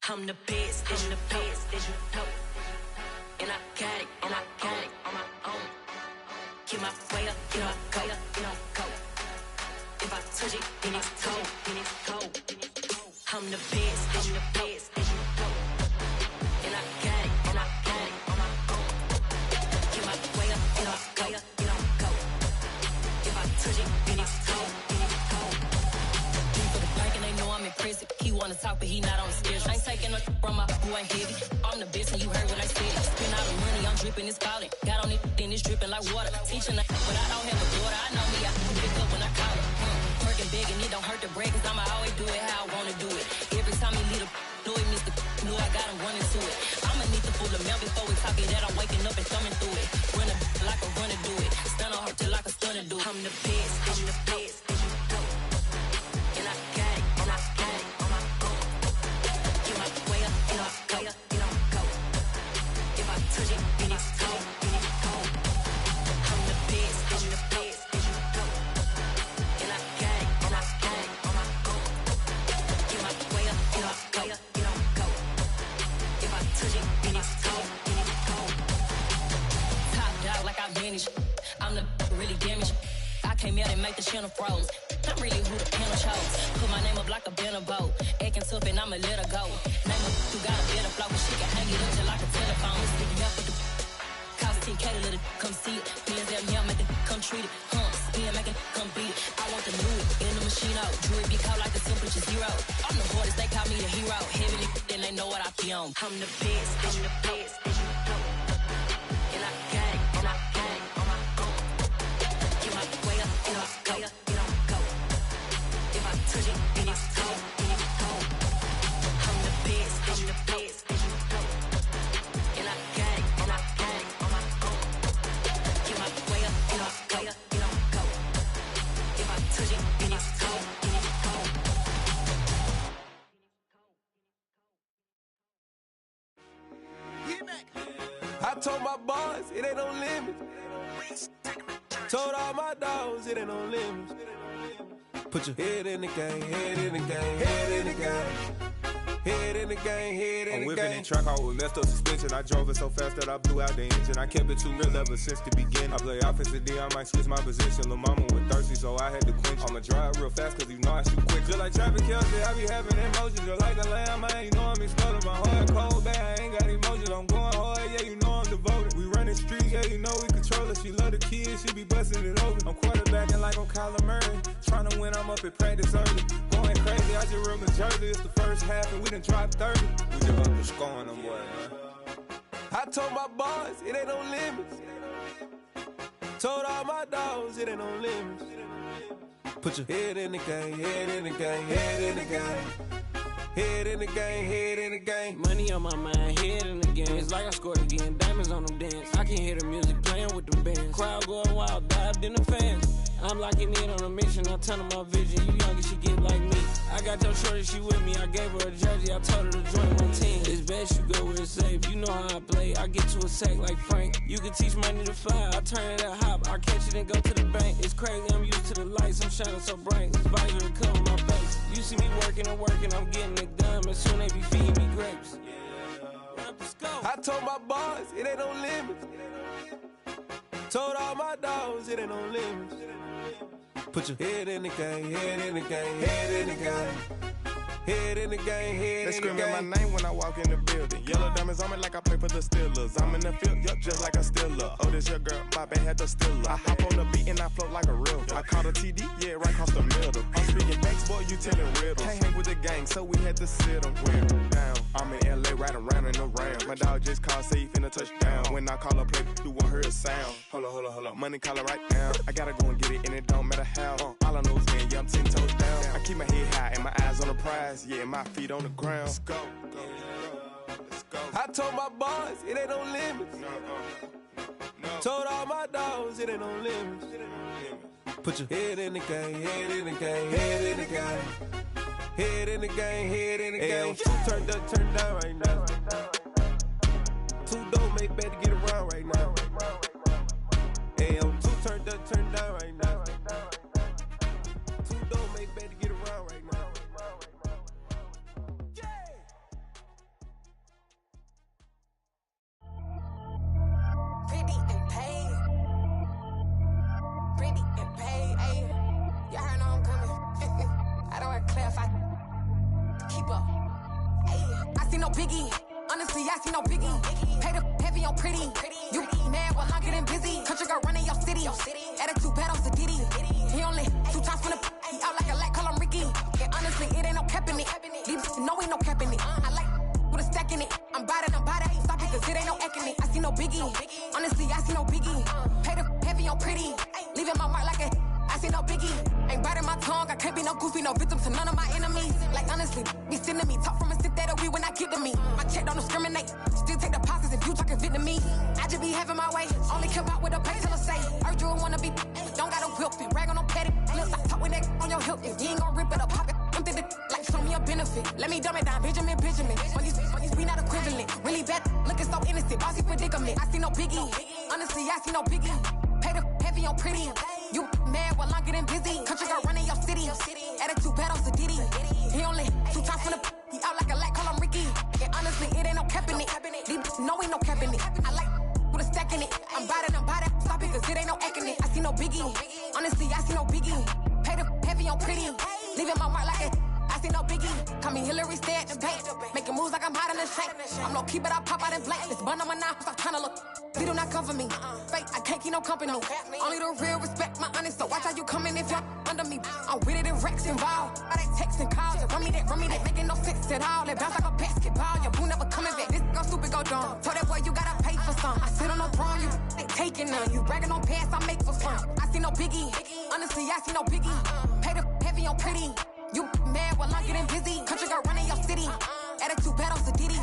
I'm the best, I'm the best, as you know. And I got it, and I got it on my own. Get my way up, get my go, get my go. If I touch it, then it's cold, then it's cold. I'm the best, I'm the best, as you know. And I got it, and I got it on my own. Get my way up, get my go, get my go. If I touch it, then it's cold, then it's cold. Deep for the bank and they know I'm in prison. He wanna talk, but he not on the schedule. I ain't taking no from my boy heavy. I'm the best and you heard what I said. Spend all the money, I'm dripping, it's falling. Got on it, then it's dripping like water. Teaching but I don't have a daughter. I know me, I can pick up when I call her. Working big and it don't hurt to break, cause I'ma always do it how I wanna do it. Every time he lead a know it, Mr. Know I got him running to it. I'ma need to pull the mail before we talk it that I'm waking up and thumbing through it. Run a like a runner do it. Stun on her till like a stunner do it. I'm the best, I'm the best, as you know. And I got it, and I got it on my own. Get my way up, and I go, and I go. If I touch it, then it's cold, then it's cold. I'm the best, I'm the best, as you know. And I got it, and I got it on my own. Get my way up, and I go, and I go. If I touch it, then it's cold, then it's cold. Top dog like I vanished. I'm the really damaged. I came out and make the channel froze. I'm really who the panel chose. Put my name up like a banner boat. Acting tough and I'ma let her go. Name her who got a better flow, but she can hang it up just like a telephone. Sticking up with the cost 10K to let it come see it. Millions out here, make it come treat it. Spin, make it come beat it. I want the new it in the machine out. Jewelry be caught like the temperature zero. I'm the hardest, they call me the hero. Heavy, then they know what I be on. I'm the best, I'm the best, as you know. And I got it, and I got it on my own. Get my way up, and I go, and I go. If I touch it, then it's cold, then it's cold. I'm the best, I'm the best, as you know. And I got it, and I got it on my own. Get my way up, and I go, and I go. If I touch it, then it's cold. told my boys, it ain't no limits. Told all my dogs, it ain't no limits. Put your head in the game, head in the game, head in the game. Head in the game, head in the game. I'm whipping in track out with messed up suspension. I drove it so fast that I blew out the engine. I kept it too real ever since the beginning. I play offensive D, I might switch my position. Lil' mama was thirsty, so I had to quench. I'ma drive real fast, cause you know I shoot quick. Just like traffic Kelsey, I be having emotions. Just like the lamb, man, you know I'm exploding. My heart cold, bad, I ain't got emotions. I'm going hard, yeah, you know I'm devoted. We running streets, yeah, you know we control it. She love the kids, she be busting it over. I'm quarterbacking like I'm Kyler Murray. Trying to win, I'm up at practice early. Going crazy, I just rub the jersey. It's the first half, and we done dropped 30. We just up to scoring them, boy, man. I told my boys, it ain't no limits. Told all my dogs, it ain't no limits. Put your head in the game, head in the game, head in the game. Head in the game, head in the game. Money on my mind, head in the game. It's like I scored again, diamonds on them dance. I can hear the music playing with them bands. Crowd going wild, dived in the fans. I'm locking in on a mission, I turn on my vision. You young and she get like me. I got your shorty, she with me. I gave her a jersey, I told her to join my team. It's best you go where it's safe. You know how I play. I get to a sack like Frank. You can teach money to fly. I turn it at hop. I catch it and go to the bank. It's crazy, I'm used to the lights. I'm shining so bright. This visor cover my face. You see me working and working, I'm getting it done. But soon they be feeding me grapes. I told my boys, it ain't no limits. Told all my dogs, it ain't no limits. Put your head in the game, head in the game, head in the game. Head in the game, head in the game. They screaming my name when I walk in the building. Yellow diamonds on me like I play for the Steelers. I'm in the field, yup, just like a Steeler. Oh, this your girl, my bad had the Steeler. I hop on the beat and I float like a river. I caught a TD, yeah, right across the middle. I'm speaking thanks, boy, you telling riddles. Can't hang with the gang, so we had to sit them down. I'm in LA, riding around in the Ram. My dog just called, say he finna touchdown. When I call a play, you won't hear a sound. Hold up, money call it right down. I gotta go and get it, and it don't matter how. All I know is man, yeah, I'm 10 toes down. I keep my head high and my eyes on the prize. Yeah, my feet on the ground. Let's go. I told my boys, it ain't no limits. Told all my dogs, it ain't no limits. Put your head in the game, head in the game, head in the game. Head in the game, head in the game. Two turned up, turned down right now. Two dope make better get around right now. Hey, I'm two turned up, turned down right now. Two dope make better get around right now. Pretty and paid. Pretty and paid, ayy. Y'all heard I'm coming. I don't wear clear if I keep up. Ayy, I see no biggie. Honestly, I see no biggie. Pay the heavy on pretty. You mad while I'm getting busy. Country girl running your city. Attitude bad on the Diddy. He only 2 times from the he out like a lack, call him Ricky. And honestly, it ain't no cap in it. These know ain't no cap in it. I like with a stack in it. I'm about it. Stop it, cause it ain't no eck in it. I see no biggie. Honestly, I see no biggie. Pay the heavy on pretty. Leaving my mark like a I see no biggie. Ain't biting my tongue. I can't be no goofy, no victim to none of my enemies. Like honestly, be sending me talk from a sip that a weed when I get to me. My check don't discriminate. Still take deposits if you talking Vietnamese. I just be having my way. Only care about what the pay teller say. Urge you wanna be. Don't got a whip and rag on no petty. Let's stop talking that on your hip. If you ain't gon' rip it up, pop it. I'm thinking like show me a benefit. Let me dumb it down, Benjamin. Money's we not equivalent. Really bad, looking so innocent. Bossy predicament. I see no biggie. Honestly, I see no biggie. Pay the heavy on pretty. You mad while I'm getting busy. Country girl running your city. Attitude bad on the Diddy. He only 2 times from the he out like a lack, call him Ricky. And honestly, it ain't no cap in it. These know ain't no cap in it. I like with a stack in it. I'm about it. Stop it, cause it ain't no eck in it. I see no biggie. Honestly, I see no biggie. Pay the heavy on pretty. Leaving my mark like a I see no biggie. Call me Hillary, stay at the bank. Making moves like I'm hot in the shank. I'm low key, but I pop out in blank. This bun on my knife, stop trying to look. They do not cover me. Fake, I can't keep no company. Only the real respect my honest. So watch how you coming if you're under me. I'm with it and Rex involved. I they text and call. Run me that, making no sense at all. They bounce like a basketball. Your boo never coming back. This go stupid, go dumb. Told that boy you gotta pay for some. I sit on no throne, you ain't taking none. You bragging on pants, I make for fun. I see no biggie. Honestly, I see no biggie. Pay the heavy on pretty. You mad while I'm getting busy. Country girl running your city. Attitude bad on the Diddy.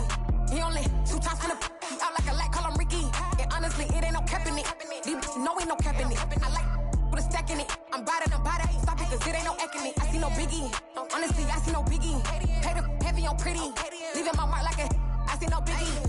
He only 2 times from the he out like a lack, call him Ricky. And honestly, it ain't no cap in it. These know ain't no cap in it. I like with a stack in it. I'm about it. Stop it, cause it ain't no eck in it. I see no biggie. Honestly, I see no biggie. Pay the heavy on pretty. Leaving my mark like a I see no biggie.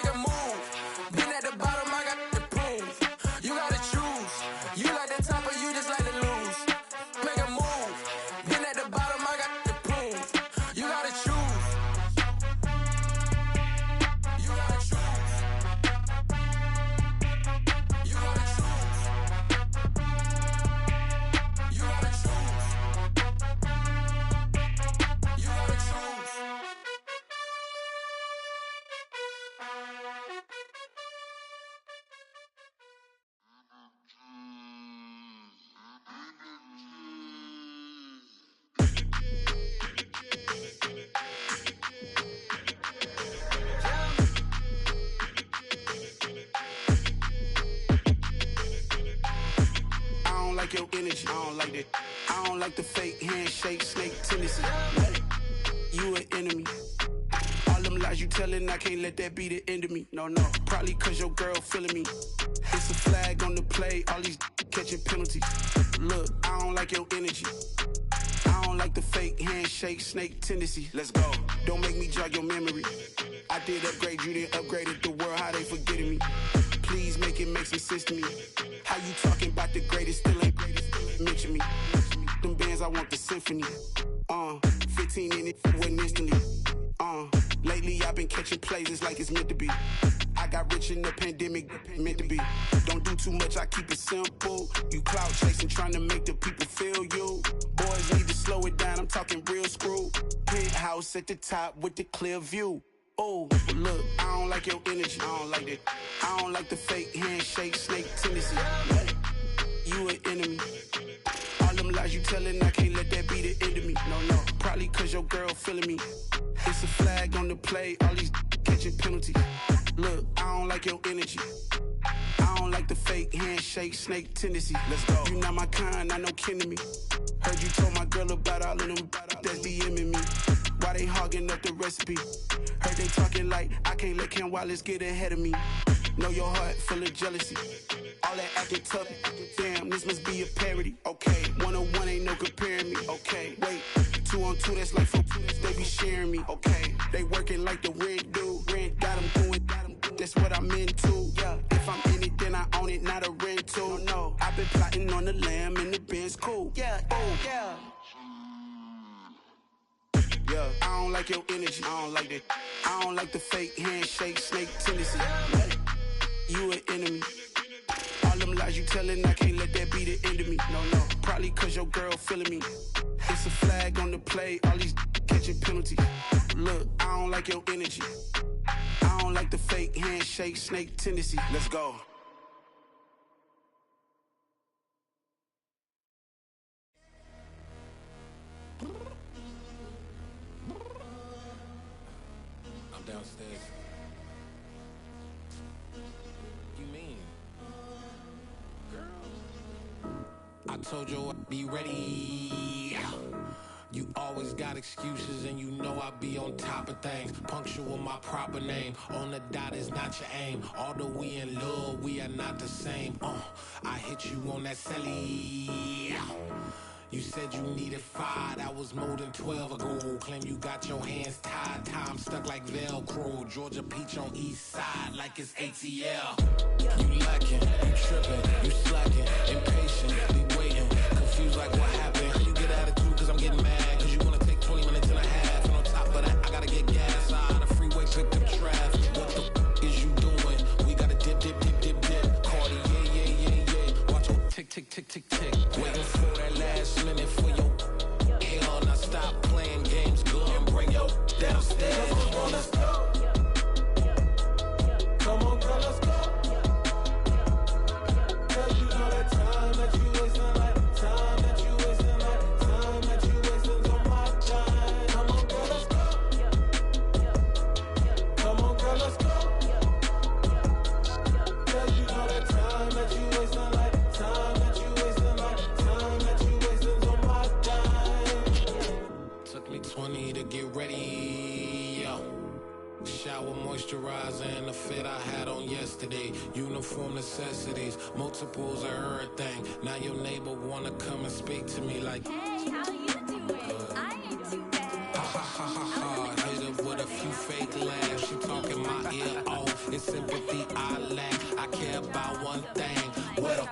like your energy. I don't like that. I don't like the fake handshake, snake tendency. You an enemy. All them lies you telling, I can't let that be the end of me. No, probably cause your girl feeling me. It's a flag on the play, all these catching penalties. Look, I don't like your energy. I don't like the fake handshake, snake tendency. Let's go. Don't make me jog your memory. I did upgrade you, then upgraded the world, how they forgetting me. Please make it make some sense to me. How you talking about the greatest, still ain't mention me. Them bands, I want the symphony. 15 in it, went instantly. Lately I've been catching plays, it's like it's meant to be. I got rich in the pandemic, meant to be. Don't do too much, I keep it simple. You clout chasing, trying to make the people feel you. Boys need to slow it down, I'm talking real screw. Penthouse at the top with the clear view. Oh, look, I don't like your energy, I don't like that. I don't like the fake handshake, snake tendency. You an enemy. All them lies you telling, I can't let that be the end of me. No, probably cause your girl feeling me. It's a flag on the play, all these catching penalties. Look, I don't like your energy. I don't like the fake handshake, snake tendency. Let's go. You not my kind, I know kin to me. Heard you told my girl about all of them that's DMing me. Why they hogging up the recipe? Heard they talking like I can't let Ken Wallace get ahead of me. Know your heart full of jealousy. All that acting tough, damn, this must be a parody. Okay, 1-on-1 ain't no comparing me. Okay, wait, 2-on-2, that's like 4, they be sharing me. Okay, they working like the rent do. Rent got them doing, that's what I'm into. Yeah, if I'm in it, then I own it, not a rental. No, I've been plotting on the lamb and the Benz cool. Yeah, oh, yeah. Yeah, I don't like your energy, I don't like that. I don't like the fake handshake, snake tendency. You an enemy. All them lies you telling, I can't let that be the end of me. No, probably cause your girl feeling me. It's a flag on the play, all these catching penalties. Look, I don't like your energy. I don't like the fake handshake, snake tendency. Let's go. I'm downstairs. You mean? Girl, I told you I'd be ready. You always got excuses and you know I be on top of things. Punctual my proper name. On the dot is not your aim. Although we in love, we are not the same. I hit you on that celly. You said you needed 5, that was more than 12 ago. Claim you got your hands tied, time stuck like Velcro. Georgia Peach on east side like it's ATL. You lacking, you tripping, you slacking, impatient, be waiting, confused like what happened. How you get attitude cause I'm getting mad, cause you wanna take 20 minutes and a half. And on top of that, I gotta get gas out of the freeway, pick up traffic. What the is you doing? We gotta dip. Cardi, yeah. Watch your tick. Waiting for that last minute for your hell. Now stop playing games, go and bring your downstairs. Come on, let's go. Come on, girl, let's go. Cause you know that time that you wasting, like time that you wasting, like time that you wasting on my time. Come on, girl, let's go. Come on, girl, let's go. Cause you know that time that you wasting, like time that you wasting, like time that you wasting on my time. Took me 20 to get ready, yo. Shower, moisturizer, and the fit I had on yesterday. Uniform necessities, multiples of everything. Now your neighbor wanna come and speak to me like, hey, how you doing? I ain't too bad. Ha. Hit her with a few fake laughs. She talking my ear off. It's sympathy I lack. I care about one thing. What up?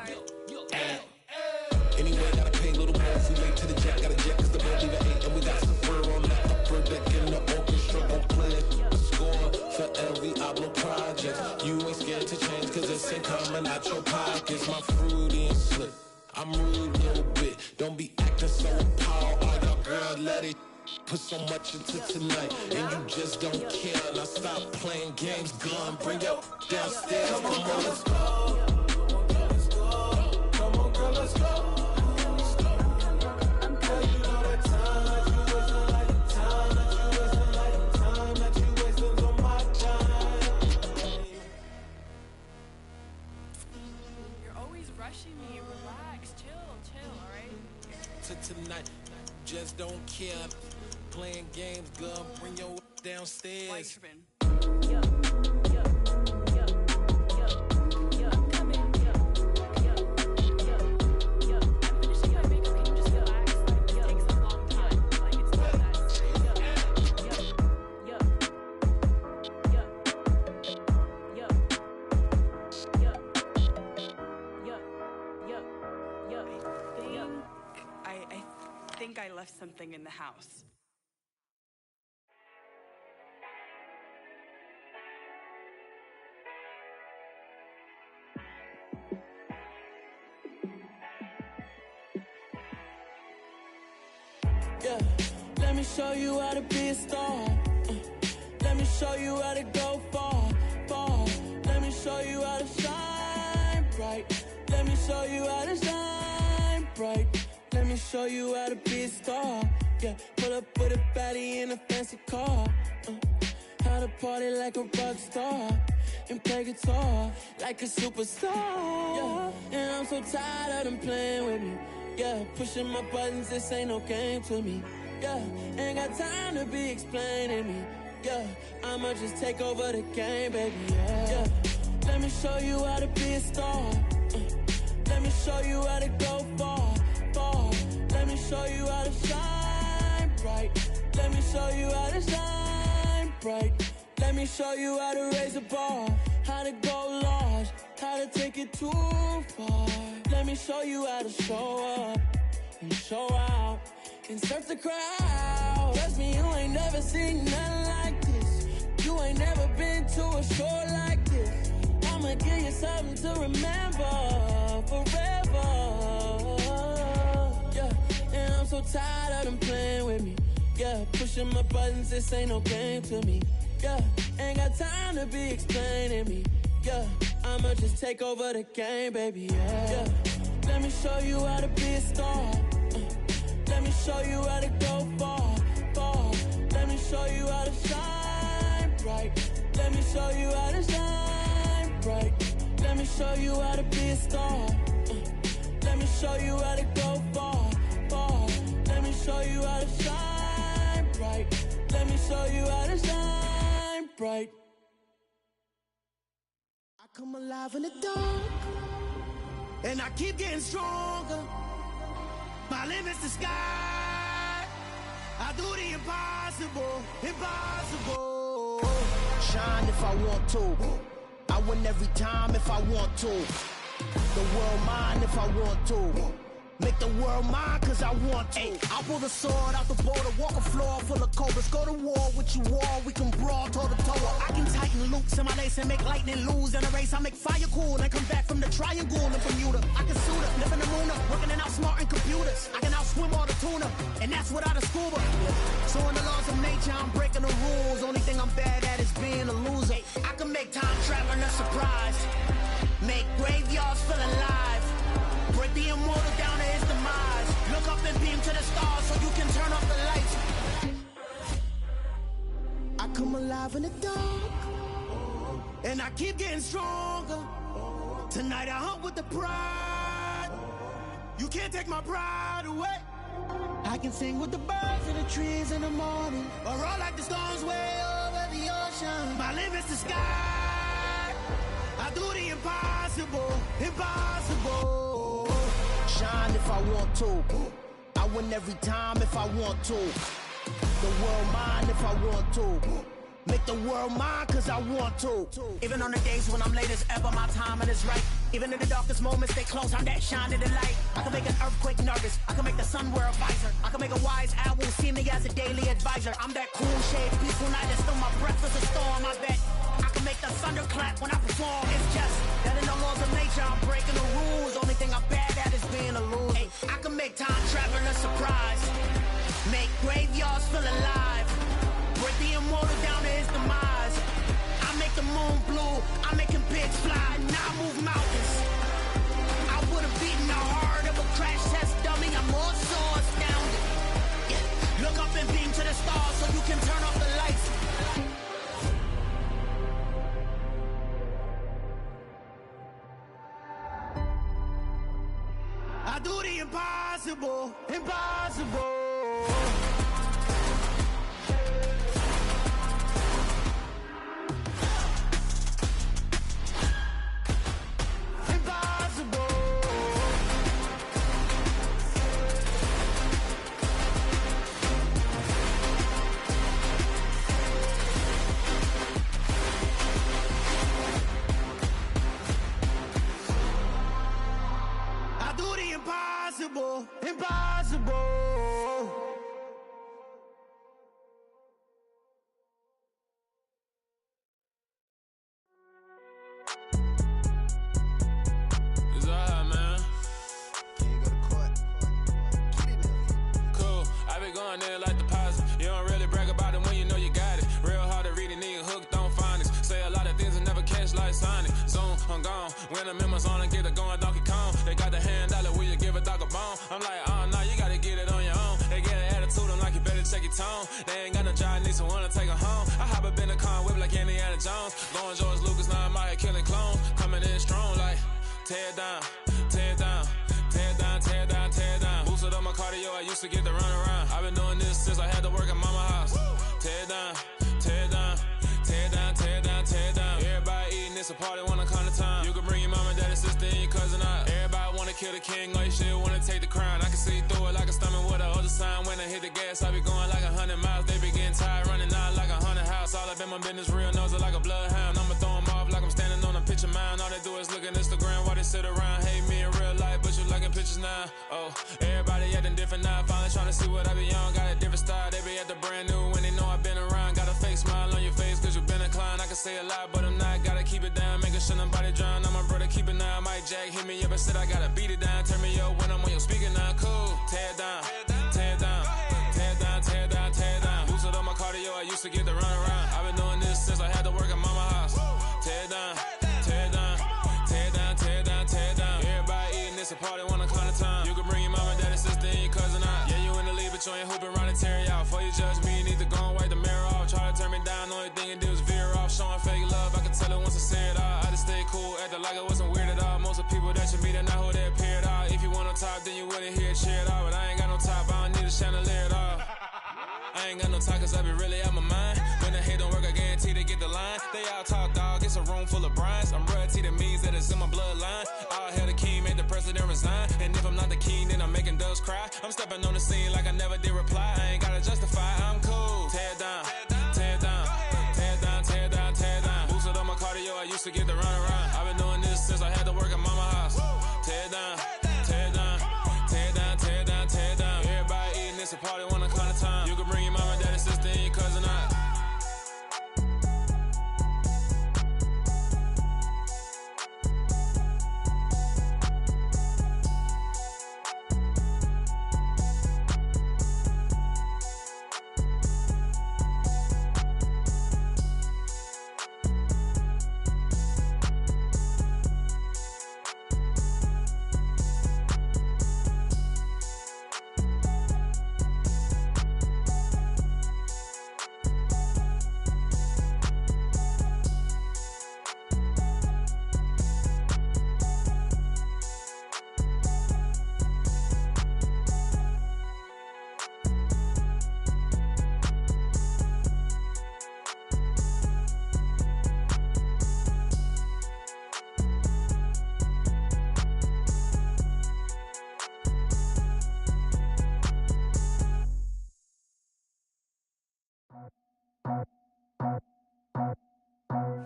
Anyway, gotta pay a little more if we late to the jet. Got a jet cause the band even 8. And we got Super on the upper deck in the orchestra. Gon' play a score for every album project. You ain't scared to change cause it's ain't coming out your pockets. My fruity and slick. I'm rude a little bit. Don't be acting so appalled. All y'all girl, let it put so much into tonight. And you just don't care. Now stop playing games. Gun, bring your downstairs. Come on, girl, let's go. Come on, girl, let's go. Rushing me, relax, chill. tonight. Just don't care. Playing games, girl. Bring your downstairs. I think I left something in the house. Yeah, let me show you how to be a star. Let me show you how to go far, far. Let me show you how to shine bright. Let me show you how to shine bright. Let me show you how to be a star. Yeah, pull up with a baddie in a fancy car. How to party like a rock star and play guitar like a superstar. Yeah, and I'm so tired of them playing with me. Yeah, pushing my buttons, this ain't no game to me. Yeah, ain't got time to be explaining me. Yeah, I'ma just take over the game, baby. Yeah, let me show you how to be a star. Let me show you how to go far, far. Let me show you how to shine bright. Let me show you how to shine bright. Let me show you how to raise a bar, how to go large, how to take it too far. Let me show you how to show up and show out and surf the crowd. Trust me, you ain't never seen nothing like this. You ain't never been to a show like this. I'ma give you something to remember forever. Yeah, and I'm so tired of them playing with me. Yeah, pushing my buttons, this ain't no game to me. Yeah, ain't got time to be explaining me. Yeah, I'ma just take over the game, baby. Yeah, let me show you how to be a star. Let me show you how to go far, far. Let me show you how to shine bright. Let me show you how to shine bright. Let me show you how to be a star. Let me show you how to go far, far. Let me show you how to shine bright. Let me show you how to shine bright. I come alive in the dark, and I keep getting stronger. My limit's the sky. I do the impossible, impossible. Shine if I want to. I win every time if I want to. The world mine if I want to. Make the world mine cause I want to. I pull the sword out the border, walk a floor full of cobras. Go to war with you all, we can brawl toe to toe. I can tighten loops in my lace and make lightning lose in a race. I make fire cool and come back from the triangle in Bermuda. I can suit up, live in the moon up, working and outsmarting computers. I can outswim all the tuna, and that's without a scuba. So in the laws of nature, I'm breaking the rules. Only thing I'm bad at is being a loser. I can make time traveling a surprise. Make graveyards feel alive. Break the immortal down to his demise. Look up and beam to the stars so you can turn off the lights. I come alive in the dark, and I keep getting stronger. Tonight I hunt with the pride. You can't take my pride away. I can sing with the birds and the trees in the morning, or roll like the storms way over the ocean. My limit's the sky. I do the impossible, impossible. Shine if I want to. I win every time if I want to. The world mine if I want to. Make the world mine cause I want to. Even on the days when I'm late as ever, my timing is right. Even in the darkest moments, stay close, I'm that shine in the light. I can make an earthquake nervous, I can make the sun wear a visor. I can make a wise owl see me as a daily advisor. I'm that cool shade, peaceful night, and still my breath is a storm, I bet. I can make the thunder clap when I perform. It's just that in the laws of nature, I'm breaking the rules. Only thing I'm bad at is being a loser. Hey, I can make time traveling a surprise. Make graveyards feel alive. Break the immortal down to his demise. I make the moon blue, I make him pigs fly. Now I move mountains. I would've beaten the heart of a crash test dummy. I'm more so astounded. Yeah. Look up and beam to the stars so you can turn off the lights. I I do the impossible, impossible. Impossible, impossible. It's alright, man. Cool, I be going there like deposit. You don't really brag about it when you know you got it. Real hard to read a nigga hooked on phonics. Say a lot of things and never catch like Sonic. Zone, I'm gone. When the members on and get it going Donkey Kong. They got the hand dollar, will you give a dog a bone? I'm like, oh no, you gotta get it on your own. They get an attitude, I'm like, you better check your tone. They ain't got no job, need someone to take her home. I hop up in the car, whip like Indiana Jones. Going George Lucas, now I'm out here killing clones. Coming in strong like, tear down, tear down, tear down, tear down, tear down. Boosted up my cardio, I used to get to run around. I've been doing this since I had to work at mama house. Tear down, tear down, tear down, tear down, tear down. Everybody eating, it's a party, wanna come to time. You can bring your mama, daddy, sister, and your cousin out. Everybody wanna kill the king, or you shit wanna take the crown. I can see through it like a stomach with a other sign. When I hit the gas, I be going like 100 miles. They be getting tired, running out like 100 house. All up in my business, real nose it like a bloodhound. I'ma throw them off like I'm standing on a picture mound. All they do is look at Instagram while they sit around. Hate me in real life, but you liking pictures now. Oh, everybody acting different now. Finally trying to see what I be on. Got a different style, they be at the brand new when they know I've been around. Got a fake smile on your face, cause you been inclined. I can say a lot, but I'm not. Gotta keep it down, making sure nobody drown. I'm my brother, keep it now. Mike Jack hit me up and said I gotta beat it down. Turn me up when I'm on your speaker now. Cool, tear down, tear down, tear down, tear down, tear down. Boosted up my cardio, I used to get to run around. I've been doing this since I had to work at mama house. Tear down, tear down, tear down, tear down, tear down. Everybody eating, it's a party, wanna come to time. You can bring your mama, daddy, sister, and your cousin out. Yeah, you in the lead, but you ain't hooping around and tear you out. Before you judge me, you need to go and wipe the mirror off. Try to turn me down, only thing you do is veer off. Showing fake love, I can tell it once I say it all. I just stay cool, acting like I wasn't weird at all. Most of the people that you meet are not who they appear at all. If you want on top, then you wouldn't hear it cheer at all. But I ain't got no top, I don't need a chandelier at all. I ain't got no time cause I be really out my mind. When the hate don't work, I guarantee they get the line. They all talk dog, it's a room full of brines. I'm royalty, that means that it's in my bloodline. All hail the king, made the president resign. And if I'm not the king, then I'm making doves cry. I'm stepping on the scene like I never did reply. I ain't gotta justify, I'm cool. Tear down, tear down, tear down, tear down, tear down. Boosted up my cardio, I used to get to run around. I've been doing this since I had to work at mama house. Tear down, tear down, tear down, tear down, tear down. Everybody eating, it's a party, wanna come to time. You can bring your mama, daddy, sister, and your cousin out.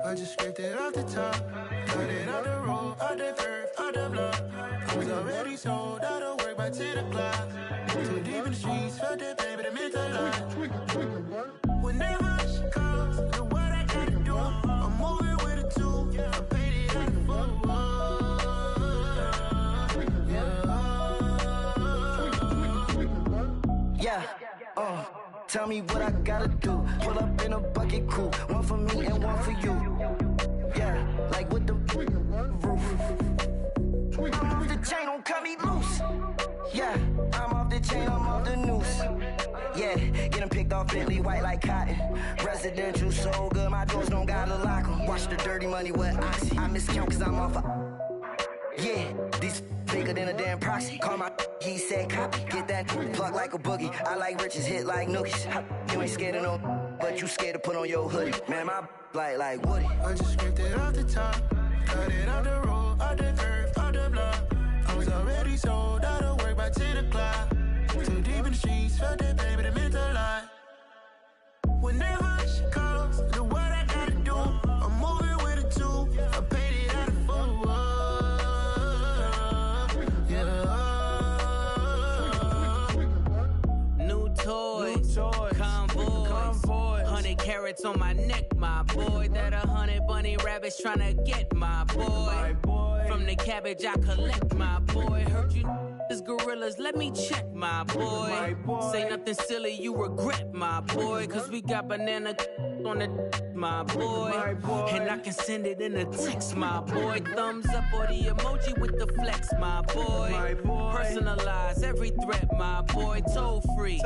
I just scraped it off the top, cut it off the road, out the curve, out the block. I was already sold, out of work by 10 o'clock. Too deep in the streets, felt that pain, but it meant a lot. Whenever she calls, know what I gotta do. I'm moving with a two, I paid it out the fuck. Yeah, tell me what I gotta do. Pull up in a bucket crew, one for me and one for you. Yeah, like with the roof. I'm off the chain, don't cut me loose. Yeah, I'm off the chain, I'm off the noose. Yeah, getting picked off Bentley, white like cotton. Residential, so good, my doors don't gotta lock 'em. Watch the dirty money with Oxy. I miscount cause I'm off a... Yeah, this bigger than a damn proxy. Call my he said copy. Get that plug like a boogie. I like riches, hit like nookies. You ain't scared of no, but you scared to put on your hoodie. Man, my like Woody. I just scraped it off the top, cut it off the road, off the curve, off the block. I was already sold out of work by 10 o'clock. Too deep in the streets, felt that baby, that meant a lot. Whenever she calls, know what I gotta do. I'm moving with a two, I paid it out of full. Yeah. New toys, convoys, 100 carats on my neck, my boy. That 100 bunny rabbits tryna get my boy. From the cabbage I collect, my boy. Heard you is gorillas, let me check, my boy. Say nothing silly, you regret, my boy. Cause we got banana on the my boy. And I can send it in a text, my boy. Thumbs up or the emoji with the flex, my boy. Personalize every threat, my boy. Toll free,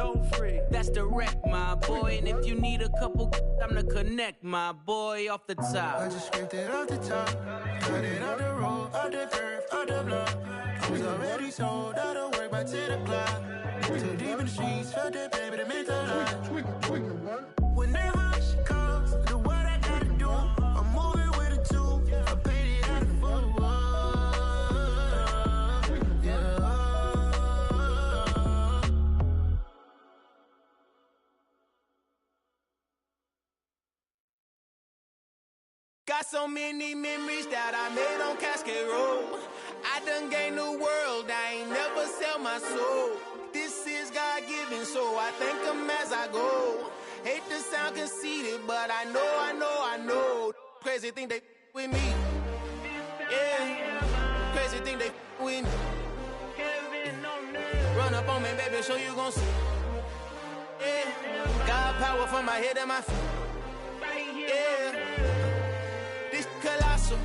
that's direct, my boy. And if you need a couple, I'm the connect, my boy. Off the top, I just scraped it off the top, cut it off the road, off the curve, off the block. I was already sold out of work by 10 o'clock. Too deep in the streets, felt that baby, that meant a lot. Whenever she calls, know what I gotta do. I'm moving with a two, I paid it out of full. Yeah. Got so many memories that I made on Cascade Road. I done gained the world, I ain't never sell my soul. This is God-given, so I thank him as I go. Hate to sound conceited, but I know. Crazy thing they with me. Yeah, crazy thing they with me. Run up on me, baby, so you gon' see. Yeah, God power from my head and my feet. Yeah. This colossal,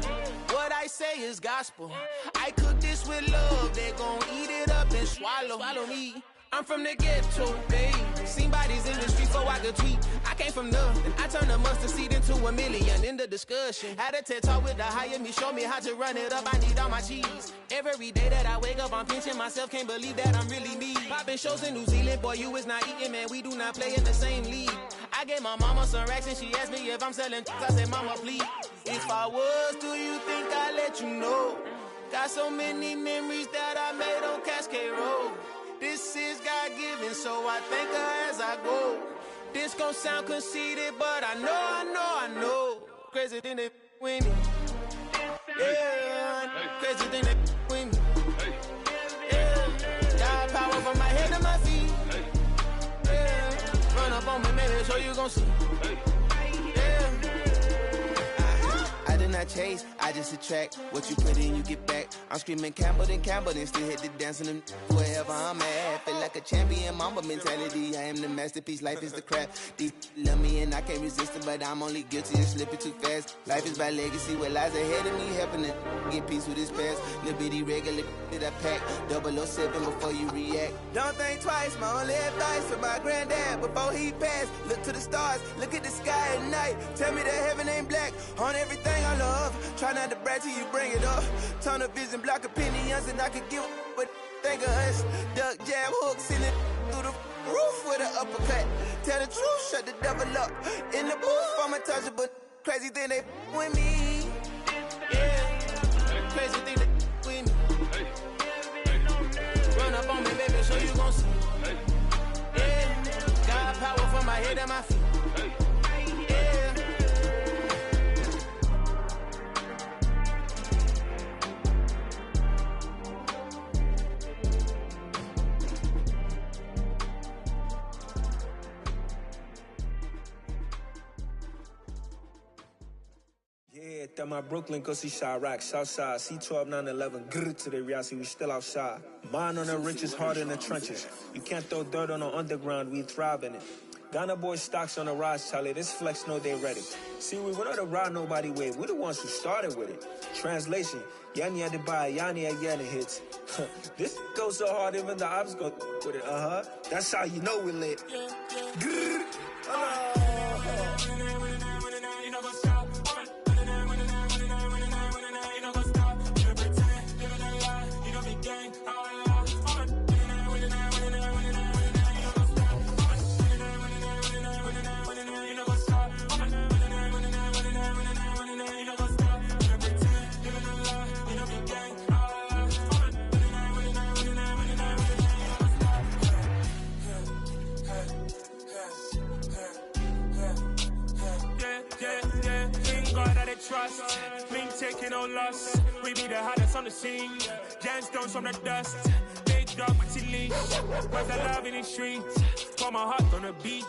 what I say is gospel. I cook this with love, they gon' eat it up and swallow me. I'm from the ghetto, babe. Seen bodies in the street before I could tweet. I came from nothing, I turned a mustard seed into $1 million in the discussion. Had a TED talk with the higher me, show me how to run it up, I need all my cheese. Every day that I wake up, I'm pinching myself, can't believe that I'm really me. Popping shows in New Zealand, boy, you is not eating, man, we do not play in the same league. I gave my mama some racks and she asked me if I'm selling. I said, mama, please. If I was, do you think I'd let you know? Got so many memories that I made on Cascade Road. This is God-given, so I thank her as I go. This gon' sound conceited, but I know. Crazy thing they with me. Yeah, crazy thing they with me. Yeah, God power from my head to my feet. Yeah, run up on me, maybe, so you gon' see. Yeah. I did not chase, I just attract. What you put in, you get back. I'm screaming Campbell, then still hit the dance and them wherever I'm at. Feel like a champion, mamba mentality. I am the masterpiece, life is the crap. These love me and I can't resist it, but I'm only guilty of slipping too fast. Life is by legacy, what lies ahead of me, helping to get peace with this past. Little bitty regular that I pack, 007 before you react. Don't think twice, my only advice for my granddad before he passed. Look to the stars, look at the sky at night. Tell me that heaven ain't black on everything I love. Try not to brag till you bring it up. Tunnel vision, block opinions, and I could give but think of us. Duck, jab, hook, send it through the roof with an uppercut. Tell the truth, shut the devil up. In the booth, I'm untouchable. Crazy thing they with me. Yeah, crazy thing they with me. Run up on me, baby, so you gon' see. Yeah, God power from my head and my feet. Yeah. Yeah, that my Brooklyn, go see Chirac, Southside, C12, 911, grrr to the reality, we still outside. Mine on the riches, hard in the trenches. You can't throw dirt on the underground, we thrive in it. Ghana boys stocks on the rise, Charlie, this flex know they ready. See, we were not to ride nobody with, we're the ones who started with it. Translation, Yanni had to buy, Yanni again it hits. This goes so hard, even the ops go with it, That's how you know we lit. Grrr. us. We be the hottest on the scene. Gemstones from the dust. Big dog, chili. Where's the love in the streets? Pour my heart on the beat.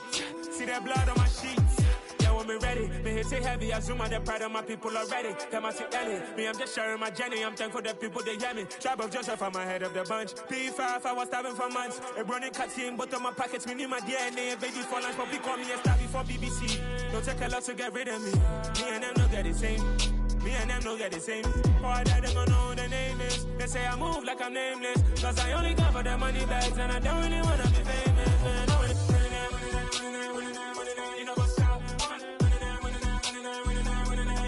See that blood on my sheets. Yeah, when we ready, me hit it heavy. I zoom out the pride of my people already. Them I see Ellie. Me, I'm just sharing my journey. I'm thankful that people they hear me. Tribe of Joseph, I'm ahead of the bunch. P5, I was starving for months. A running cutscene, but on my pockets, me need my DNA. Baby for lunch, but we call me a star before BBC. Don't take a lot to get rid of me. Me and them don't get the same. Me and them don't get the same. Oh, I died, they don't know who the name is. They say I move like I'm nameless. Cause I only come for the money bags. And I don't really wanna be famous, man. You know what's up?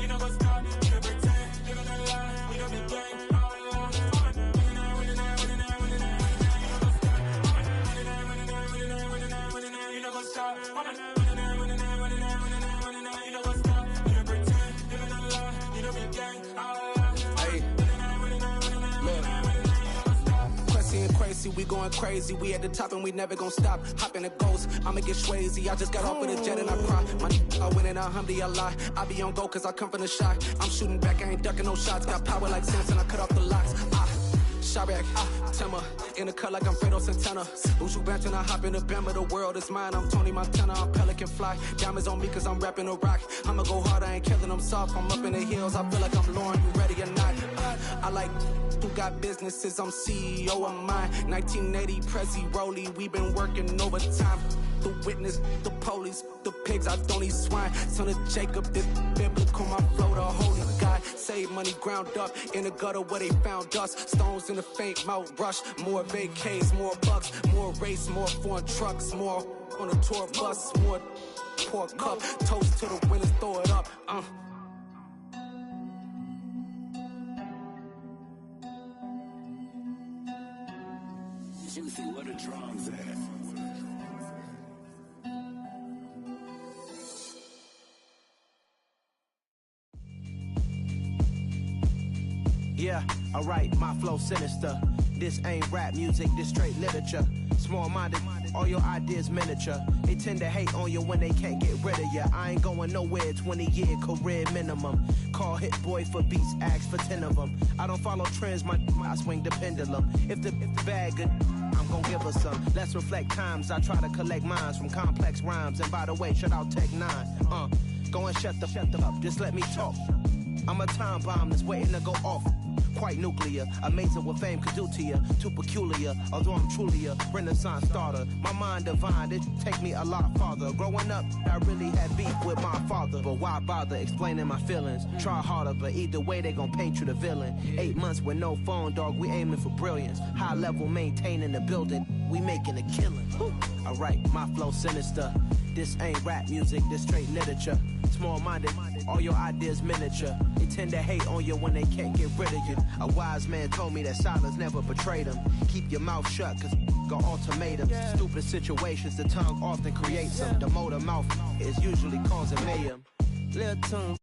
You know what's up? You don't pretend. You don't lie. We don't be gang. You know what's up? We going crazy, we at the top and we never gon' stop. Hop in the ghost, I'ma get swayzy. I just got off with a jet and I cry. My I win and alhamdulillah. I be on go cause I come from the shot. I'm shooting back, I ain't ducking no shots. Got power like Samson, I cut off the locks. Shabak, Tema, in the cut like I'm Fredo Santana. Buju Banton, I hop in the Bama, the world is mine. I'm Tony Montana, I'm Pelican Fly. Diamonds on me cause I'm rapping a rock. I'ma go hard, I ain't killing them soft. I'm up in the hills, I feel like I'm Lauren, you ready or not? I like who got businesses, I'm CEO of mine. 1980, Prezi Rolly, we been working overtime. The witness, the police, the pigs, I don't eat swine. Son of Jacob, this biblical, my flow, the holy God. Save money ground up in the gutter where they found us. Stones in the faint mouth rush. More vacays, more bucks, more race, more foreign trucks, more on a tour bus, more pour cup. Toast to the winners, throw it up. Juicy, where the drums at? Yeah, alright, my flow sinister. This ain't rap music, this straight literature. Small-minded, all your ideas miniature. They tend to hate on you when they can't get rid of you. I ain't going nowhere, 20-year career minimum. Call Hit Boy for beats, ask for 10 of them. I don't follow trends, I swing the pendulum. If the bag good, I'm gon' give her some. Let's reflect times, I try to collect minds from complex rhymes. And by the way, shout out Tech 9. Go and shut the up, just let me talk. I'm a time bomb that's waiting to go off. Quite nuclear, amazing what fame could do to you. Too peculiar, although I'm truly a renaissance starter. My mind divine, it take me a lot farther. Growing up, I really had beef with my father. But why bother explaining my feelings? Try harder, but either way they gon' paint you the villain. 8 months with no phone, dog, we aiming for brilliance. High level maintaining the building, we making a killing. Alright, my flow sinister. This ain't rap music, this straight literature. Small-minded, all your ideas miniature. They tend to hate on you when they can't get rid of you. A wise man told me that silence never betrayed him. Keep your mouth shut, cause got ultimatums. Stupid situations, the tongue often creates them. The motor mouth is usually causing mayhem. Little tongue